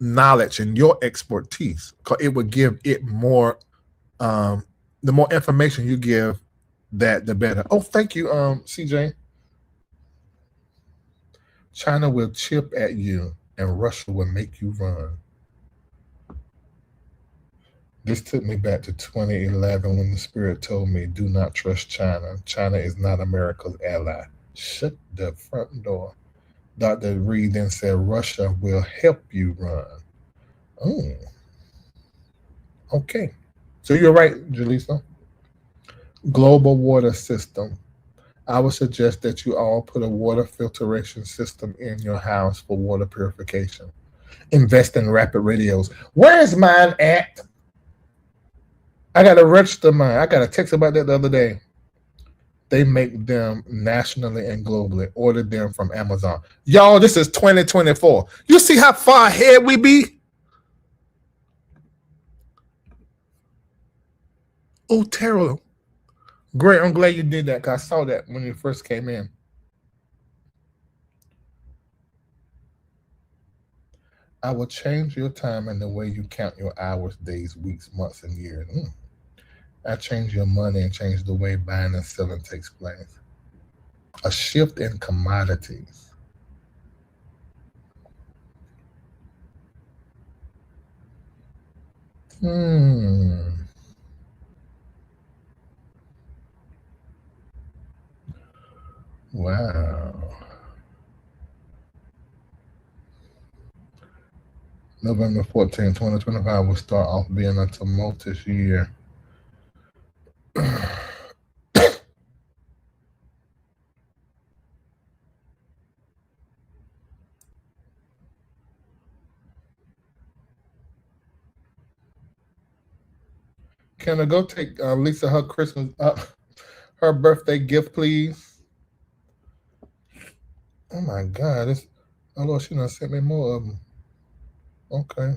knowledge and your expertise, because it will give it more. The more information you give, that the better. Oh, thank you, CJ. China will chip at you and Russia will make you run. This took me back to 2011 when the spirit told me, do not trust China. China is not America's ally. Shut the front door. Dr. Reid then said, Russia will help you run. Oh, okay. So you're right, Jaleesa. Global water system. I would suggest that you all put a water filtration system in your house for water purification. Invest in rapid radios. Where is mine at? I got to register mine. I got a text about that the other day. They make them nationally and globally. Order them from Amazon. Y'all, this is 2024. You see how far ahead we be? Oh, terrible. Great. I'm glad you did that because I saw that when you first came in. I will change your time and the way you count your hours, days, weeks, months, and years. I change your money and change the way buying and selling takes place. A shift in commodities. Wow. November 14, 2025 will start off being a tumultuous year. Can I go take Lisa her Christmas, her birthday gift, please? Oh my God! Oh Lord, she done sent me more of them. Okay.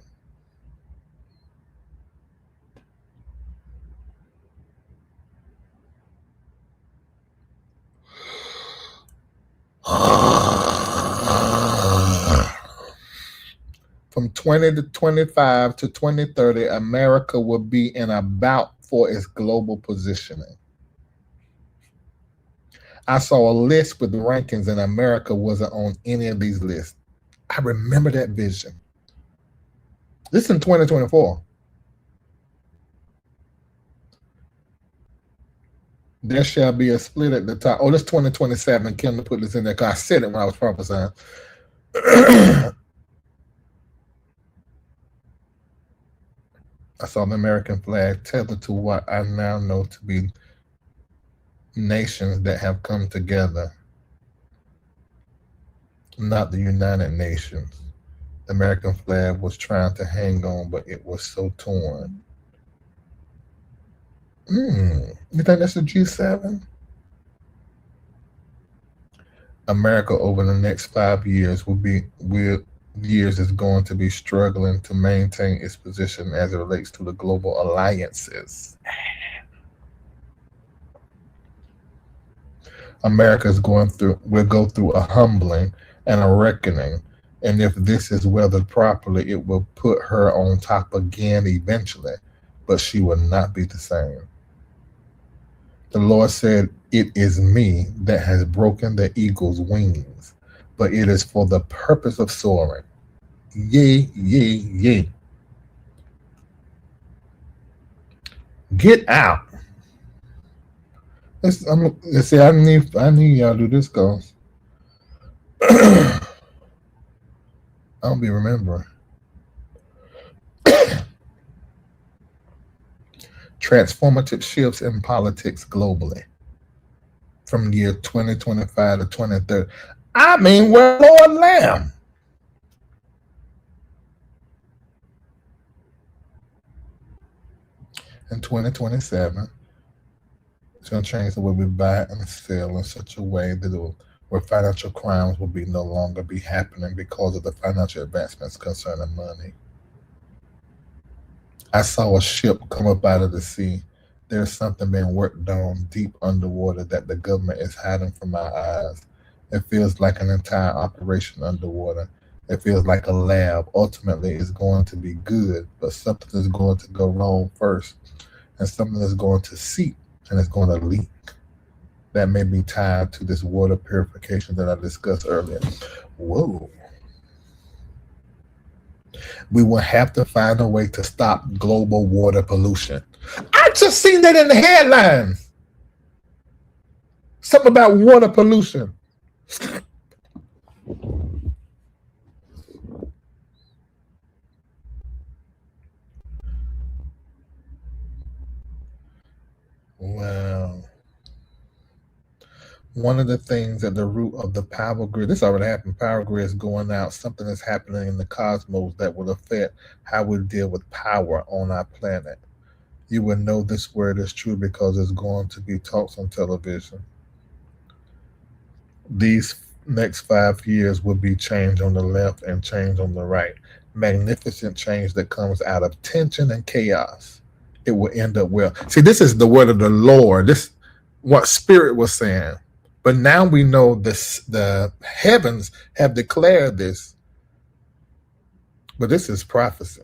From 20 to 25 to 2030, America will be in a bout for its global positioning. I saw a list with rankings and America wasn't on any of these lists. I remember that vision. This is in 2024. There shall be a split at the top. Oh, this 2027. Kim put this in there because I said it when I was prophesying. I saw the American flag tethered to what I now know to be nations that have come together, not the United Nations. The American flag was trying to hang on, but it was so torn. You think that's a G7? America over the next 5 years is going to be struggling to maintain its position as it relates to the global alliances. America will go through a humbling and a reckoning, and if this is weathered properly, it will put her on top again eventually, but she will not be the same. The Lord said, it is me that has broken the eagle's wings, but it is for the purpose of soaring. Yea, yea, yea. Get out. Let's see, I need y'all to do this, guys. I don't be remembering. Transformative shifts in politics globally from year 2025 to 2030. I mean, well, Lord Lamb. In 2027, it's going to change the way we buy and sell in such a way that where financial crimes will be no longer be happening because of the financial advancements concerning money. I saw a ship come up out of the sea. There's something being worked on deep underwater that the government is hiding from our eyes. It feels like an entire operation underwater. It feels like a lab. Ultimately, it's going to be good, but something is going to go wrong first, and something is going to seep and it's going to leak. That may be tied to this water purification that I discussed earlier. Whoa. We will have to find a way to stop global water pollution. I just seen that in the headlines. Something about water pollution. Well, one of the things at the root of the power grid, this already happened, power grid is going out. Something is happening in the cosmos that will affect how we deal with power on our planet. You will know this word is true because it's going to be talks on television. These next 5 years will be change on the left and change on the right. Magnificent change that comes out of tension and chaos. It will end up well. See, this is the word of the Lord. This what Spirit was saying. But now we know this the heavens have declared this. But this is prophecy.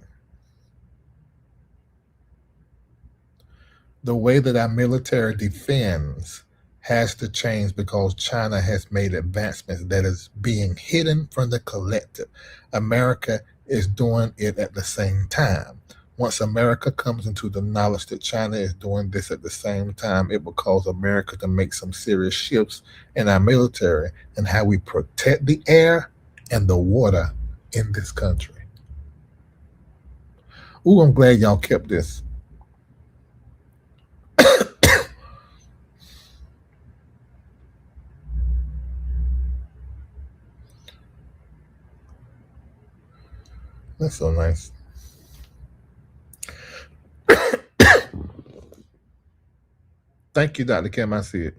The way that our military defends has to change because China has made advancements that is being hidden from the collective. America is doing it at the same time. Once America comes into the knowledge that China is doing this at the same time, it will cause America to make some serious shifts in our military and how we protect the air and the water in this country. Ooh, I'm glad y'all kept this. That's so nice. Thank you, Dr. Kim. I see it.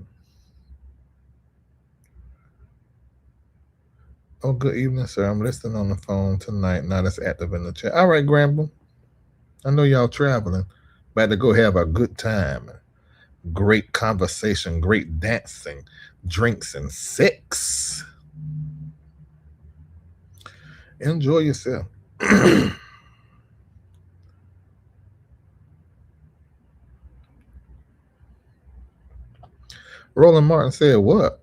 Oh, good evening, sir. I'm listening on the phone tonight. Now that's active in the chat. All right, Gramble. I know y'all traveling. About to go have a good time. Great conversation, great dancing, drinks, and sex. Enjoy yourself. Roland Martin said, what?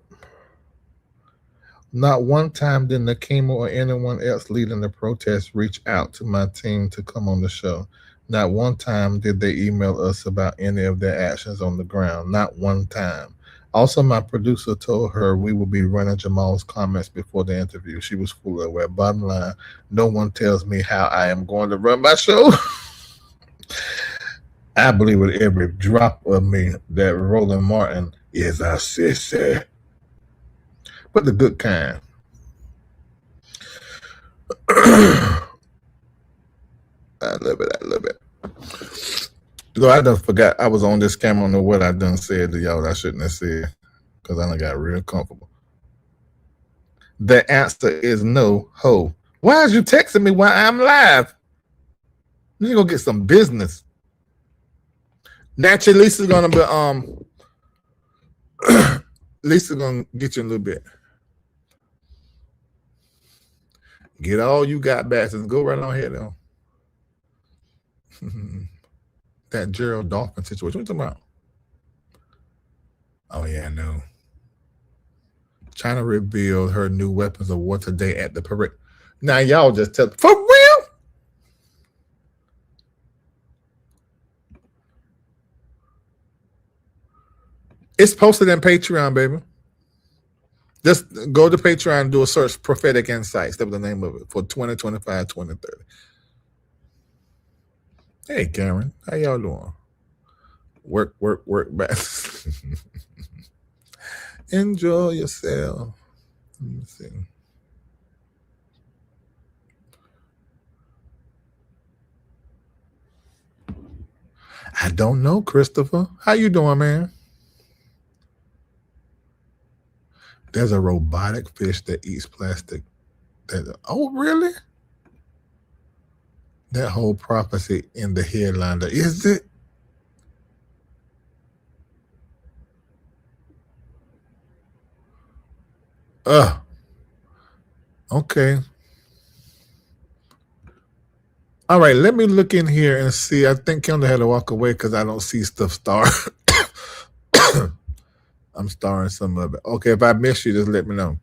Not one time did Nakima or anyone else leading the protest reach out to my team to come on the show. Not one time did they email us about any of their actions on the ground. Not one time. Also, my producer told her we will be running Jamal's comments before the interview. She was fully aware. Bottom line, no one tells me how I am going to run my show. I believe with every drop of me that Roland Martin is a sissy. But the good kind. I love it. I love it. Though I done forgot I was on this camera. I don't know what I done said to y'all that I shouldn't have said because I done got real comfortable. The answer is no, ho. Why is you texting me while I'm live? You need to go get some business. Naturally, Lisa's gonna be Lisa's gonna get you a little bit. Get all you got back and go right on ahead now. That Gerald Dolphin situation. What you talking about? Oh yeah, I know. China revealed her new weapons of war today at the parade. Now y'all just tell for real? It's posted in Patreon, baby. Just go to Patreon and do a search, Prophetic Insights. That was the name of it for 2025, 2030. Hey, Karen. How y'all doing? Work back. Enjoy yourself. Let me see. I don't know, Christopher. How you doing, man? There's a robotic fish that eats plastic. Oh, really? That whole prophecy in the headline. Is it? Okay. All right, let me look in here and see. I think Kendall had to walk away because I don't see stuff star. I'm starring some of it. Okay, if I miss you, just let me know.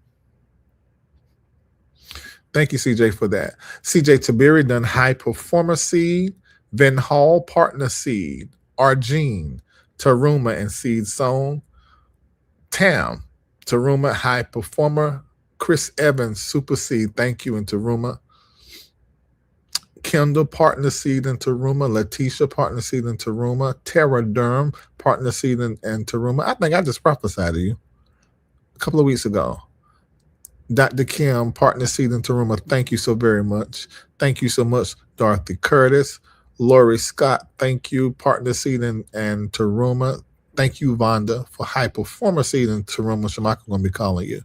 Thank you, CJ, for that. CJ Tabiri done High Performer Seed, Van Hall Partner Seed, Argene, Taruma and Seed Sown, Tam, Taruma High Performer, Chris Evans Super Seed, thank you, and Taruma. Kendall Partner Seed in Taruma, Letitia Partner Seed in Taruma, Tara Durham Partner Seed in Taruma. I think I just prophesied to you a couple of weeks ago. Dr. Kim, Partner Seed in Taruma, thank you so very much. Thank you so much, Dorothy Curtis. Lori Scott, thank you. Partner Seed in Taruma. Thank you, Vonda, for High Performer Seed in Taruma. Shamaka going to be calling you.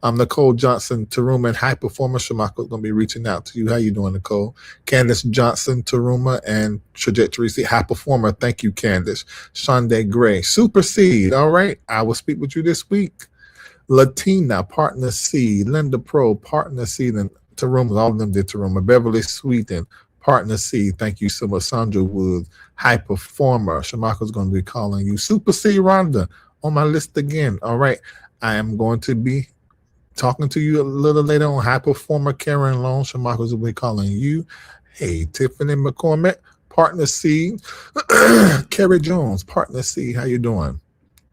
Nicole Johnson, Taruma and High Performer. Shamaka is going to be reaching out to you. How you doing, Nicole? Candace Johnson, Taruma and Trajectory Seed. High Performer. Thank you, Candace. Shonda Gray, Super Seed. All right. I will speak with you this week. Latina, Partner Seed. Linda Pro, Partner Seed and Taruma. All of them did Taruma. Beverly Sweeten, Partner Seed. Thank you so much. Sandra Woods, High Performer. Shamaka's going to be calling you. Super Seed Rhonda on my list again. All right. I am going to be talking to you a little later on. High Performer Karen Long. Shamaka's will be calling you. Hey, Tiffany McCormick, Partner Seed. Kerry Jones, Partner Seed. How you doing?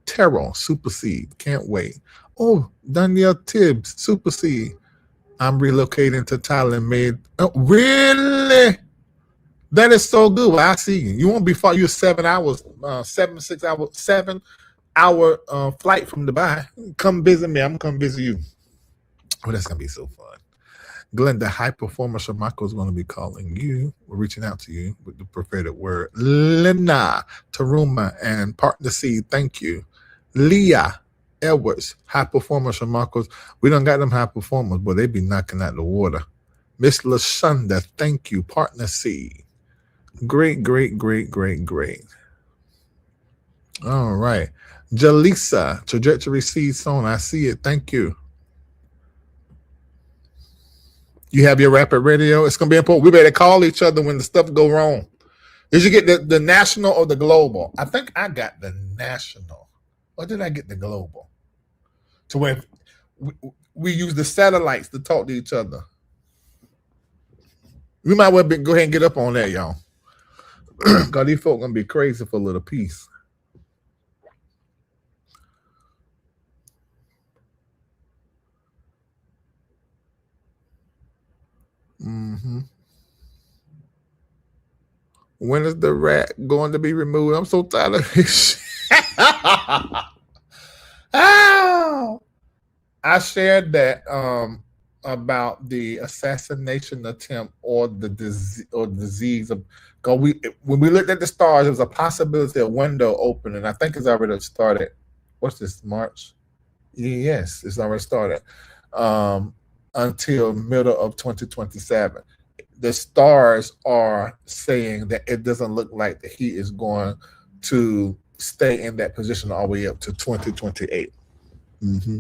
Terrell, Super Seed. Can't wait. Oh, Danielle Tibbs, Super Seed. I'm relocating to Thailand. Oh, really? That is so good. Well, I see you. You won't be far. You're 7 hours, 7 hour flight from Dubai. Come visit me. I'm going to come visit you. Oh, that's going to be so fun. Glenda, High Performer Shamako is going to be calling you. We're reaching out to you with the prophetic word. Lena, Taruma, and Partner Seed, thank you. Leah Edwards, High Performer Shamakos. We done got them high performers, but they be knocking out the water. Miss LaShonda, thank you. Partner Seed. Great. All right. Jalisa, Trajectory Seed Sown. I see it. Thank you. You have your rapid radio. It's going to be important. We better call each other when the stuff go wrong. Did you get the national or the global? I think I got the national. Or did I get the global? To where we use the satellites to talk to each other. We might well go ahead and get up on that, y'all. Because these folk going to be crazy for a little peace. Mm-hmm. When is the rat going to be removed? I'm so tired of this shit. Oh, I shared that about the assassination attempt or the disease of. When we looked at the stars, there was a possibility of window opening. I think it's already started. What's this, March? Yes, it's already started. Until middle of 2027. The stars are saying that it doesn't look like that he is going to stay in that position all the way up to 2028. Mm-hmm.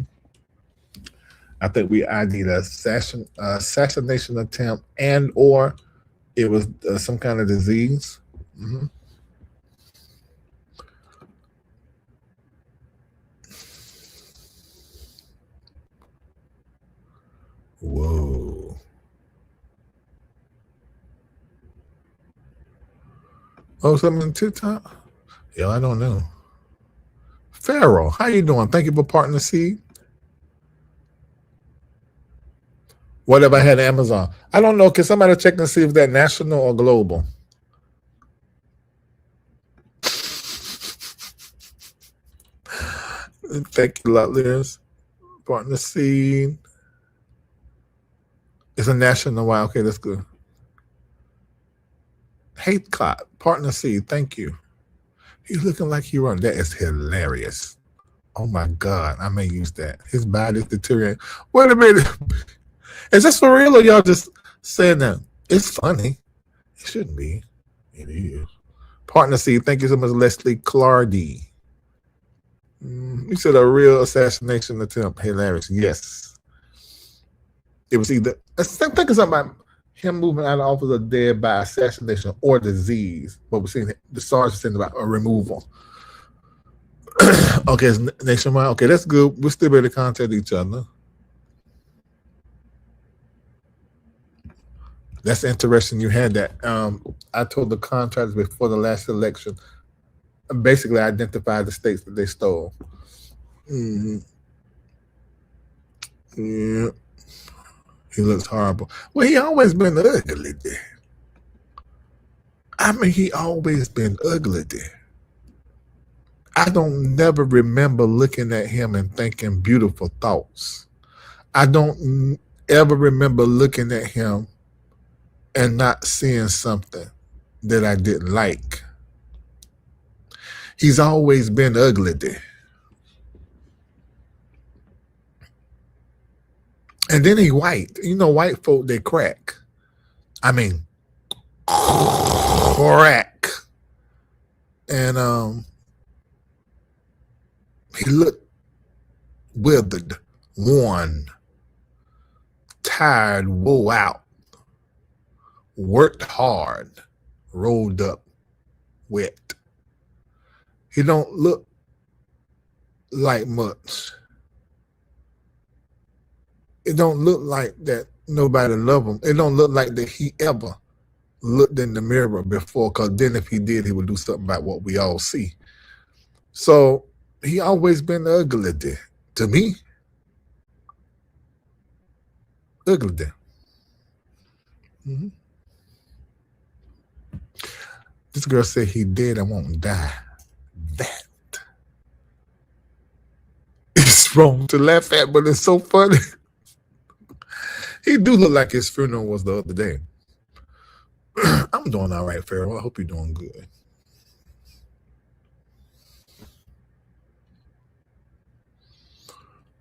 I think we need an assassination attempt and or it was some kind of disease. Mm-hmm. Whoa. Oh, something on TikTok? Yeah, I don't know. Pharaoh, how you doing? Thank you for Partner Seed. What if I had Amazon? I don't know. Can somebody check and see if that national or global? Thank you, Liz. Partner seed. It's a national. Wow. Okay, that's good. Hate clock. Partner seed. Thank you. He's looking like he run. That is hilarious. Oh my God. I may use that. His body's deteriorating. Wait a minute. Is this for real or y'all just saying that? It's funny. It shouldn't be. It is. Partner C, thank you so much, Leslie Clardy. You said a real assassination attempt. Hilarious. Yes. It was either, I think it's something about him moving out of office or dead by assassination or disease. But we're seeing the sergeant saying about a removal. Okay, it's nationwide. Okay, that's good. We'll still be able to contact each other. That's interesting. You had that. I told the contractors before the last election, basically identify the states that they stole. Mm-hmm. Yeah. He looks horrible. Well, he always been ugly there. I mean, he always been ugly there. I don't never remember looking at him and thinking beautiful thoughts. I don't ever remember looking at him and not seeing something that I didn't like. He's always been ugly there. And then he white. You know, white folk, they crack. I mean, crack. And he looked withered, worn, tired, wore out, worked hard, rolled up, wet. He don't look like much. It don't look like that nobody love him. It don't look like that he ever looked in the mirror before, because then if he did, he would do something about what we all see. So he always been ugly there. To me, ugly there. Mm-hmm. This girl said he dead and won't die. That is wrong to laugh at, but it's so funny. He do look like his funeral was the other day. I'm doing all right, Pharaoh. I hope you're doing good.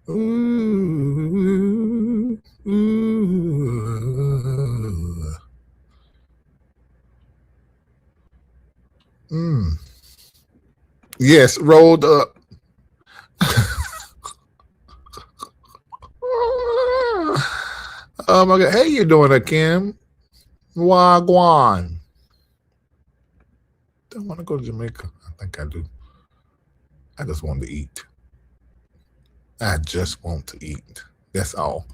Ooh, ooh. Yes, rolled up. Oh my God. Hey, you doing it, Kim? Wagwan. Don't want to go to Jamaica. I think I do. I just want to eat. I just want to eat. That's all.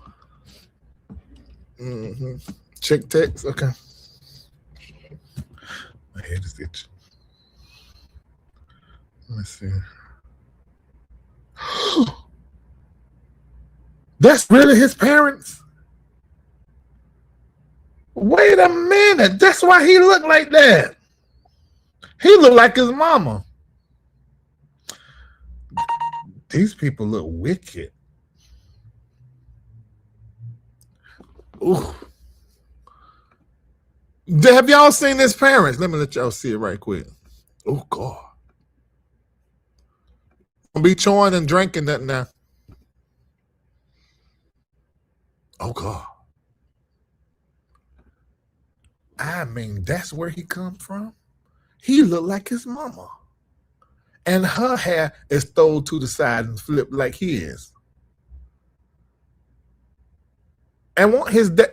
Mm-hmm. Check text. Okay. My head is itching. Let's see. That's really his parents? Wait a minute. That's why he looked like that. He looked like his mama. These people look wicked. Ooh. Have y'all seen his parents? Let me let y'all see it right quick. Oh, God. Don't be chewing and drinking that now. Oh, God. I mean, that's where he comes from. He looked like his mama. And her hair is stole to the side and flipped like his. And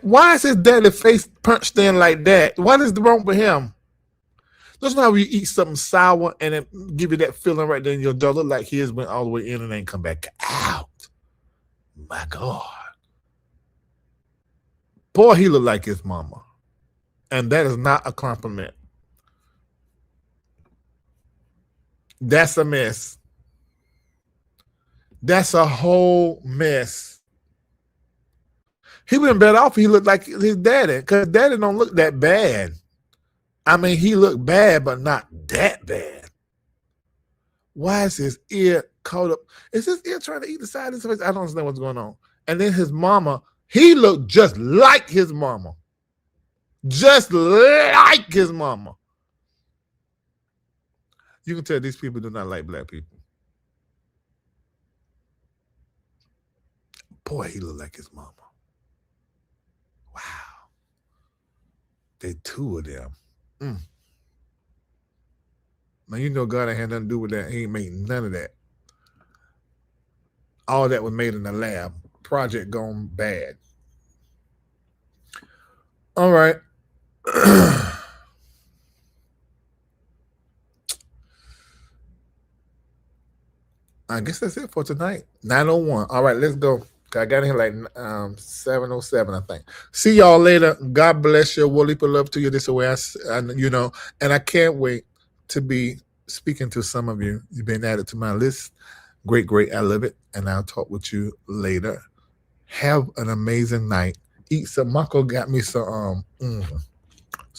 why is his daddy face punched in like that? What is wrong with him? That's not how you eat something sour and it give you that feeling right there in your jaw. Look like his went all the way in and ain't come back out. My God. Boy, he looked like his mama. And that is not a compliment. That's a mess. That's a whole mess. He would have been better off if he looked like his daddy, because daddy don't look that bad. I mean, he looked bad, but not that bad. Why is his ear caught up? Is his ear trying to eat the side of his face? I don't understand what's going on. And then his mama, he looked just like his mama. Just like his mama. You can tell these people do not like black people. Boy, he looked like his mama. Wow. They two of them. Now, you know God ain't had nothing to do with that. He ain't made none of that. All that was made in the lab. Project gone bad. All right. I guess that's it for tonight. 9:01. All right, let's go. I got in here like 7:07, I think. See y'all later. God bless you. We'll leave a love to you this way. And I can't wait to be speaking to some of you. You've been added to my list. Great. I love it. And I'll talk with you later. Have an amazing night. Eat some. Marco got me some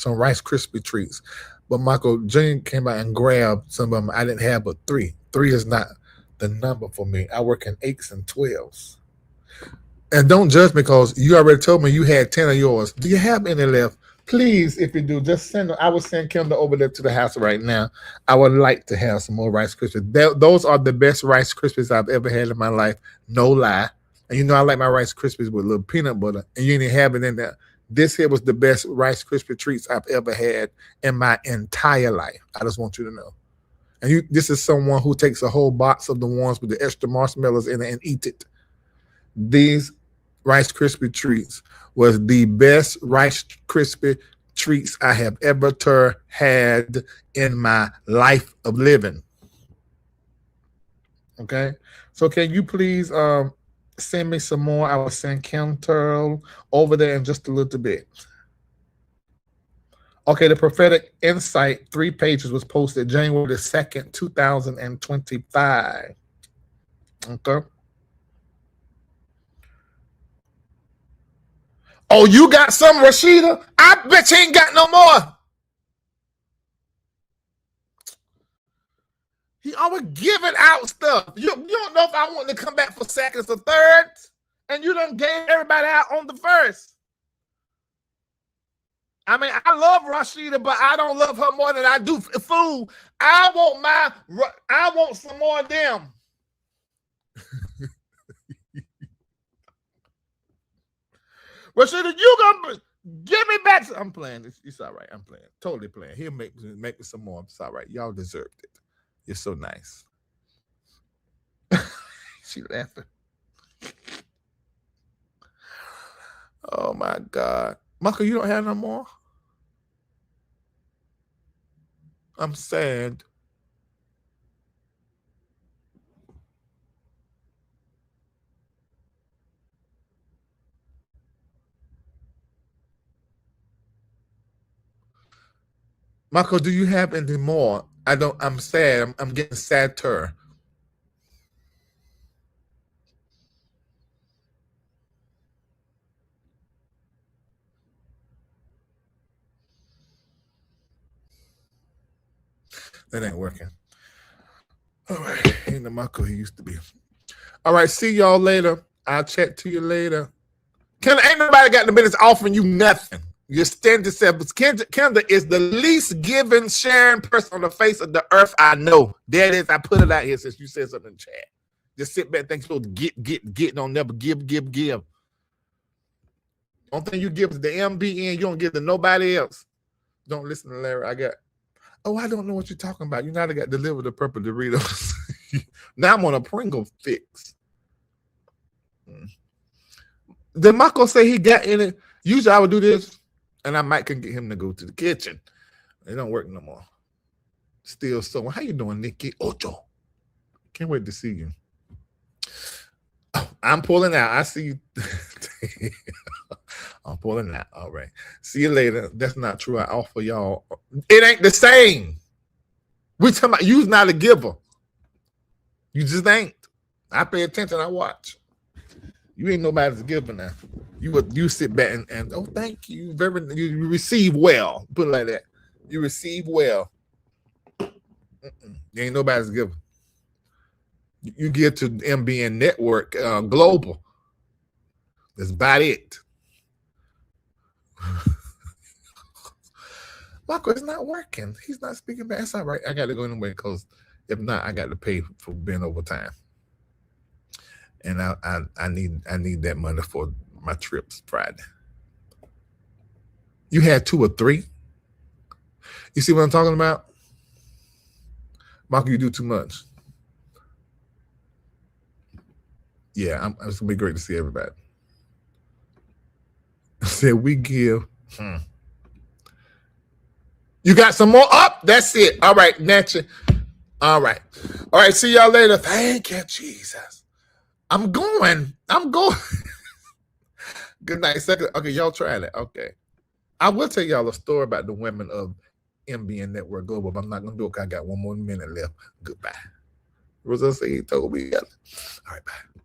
Rice Krispie treats. But Marco, Jane came out and grabbed some of them. I didn't have but 3. 3 is not the number for me. I work in 8s and 12s. And don't judge me, because you already told me you had 10 of yours. Do you have any left? Please, if you do, just send them. I will send Kendall over there to the house right now. I would like to have some more Rice Krispies. Those are the best Rice Krispies I've ever had in my life. No lie. And you know I like my Rice Krispies with a little peanut butter. And you didn't have it in there. This here was the best Rice Krispie treats I've ever had in my entire life. I just want you to know. And this is someone who takes a whole box of the ones with the extra marshmallows in it and eat it. These Rice Krispie treats was the best Rice Krispie treats I have ever had in my life of living. Okay? So can you please send me some more? I will send Kim Turl over there in just a little bit. Okay, the prophetic insight 3 pages was posted January the 2nd, 2025. Okay. Oh, you got some, Rashida? I bet you ain't got no more. He always giving out stuff. You don't know if I want to come back for seconds or thirds, and you done gave everybody out on the first. I mean, I love Rashida, but I don't love her more than I do food. I want some more of them. Rashida, you gonna give me back? I'm playing. It's all right. I'm playing. Totally playing. He'll make me some more. It's all right. Y'all deserved it. You're so nice. She laughing. Oh my God. Michael, you don't have no more? I'm sad. Michael, do you have any more? I'm sad. I'm getting sadder. That ain't working. All right. Ain't the Michael he used to be. All right. See y'all later. I'll chat to you later. Ain't nobody got the business offering you nothing. You stand yourself. Kendra is the least giving, sharing person on the face of the earth I know. There it is. I put it out here since you said something in the chat. Just sit back and think you're supposed to get. Don't never give. Only thing you give is the MBN. You don't give to nobody else. Don't listen to Larry. I don't know what you're talking about. You know I got delivered the purple Doritos. Now I'm on a Pringle fix. Did Marco say he got in it? Usually I would do this, and I might can get him to go to the kitchen. It don't work no more. Still so. How you doing, Nikki? Ocho. Can't wait to see you. Oh, I'm pulling out. I see you. I'm pulling out. All right. See you later. That's not true. I offer y'all. It ain't the same. We talking about you's not a giver. You just ain't. I pay attention. I watch. You ain't nobody's giver now. You sit back and oh, thank you. You receive well. Put it like that. You receive well. You ain't nobody's giver. You get to MBN Network Global. That's about it. Marco, it's not working. He's not speaking back. That's all right. I got to go anyway because if not, I got to pay for being overtime. And I need that money for my trips Friday. You had 2 or 3. You see what I'm talking about? Marco, you do too much. Yeah, it's gonna be great to see everybody. I said we give. You got some more up? That's it. All right, Natcha. All right. See y'all later. Thank you, Jesus. I'm going. Good night. Second. Okay, y'all try that. Okay. I will tell y'all a story about the women of MBN Network Global, but I'm not gonna do it because I got 1 more minute left. Goodbye. Rosa said he told me. All right, bye.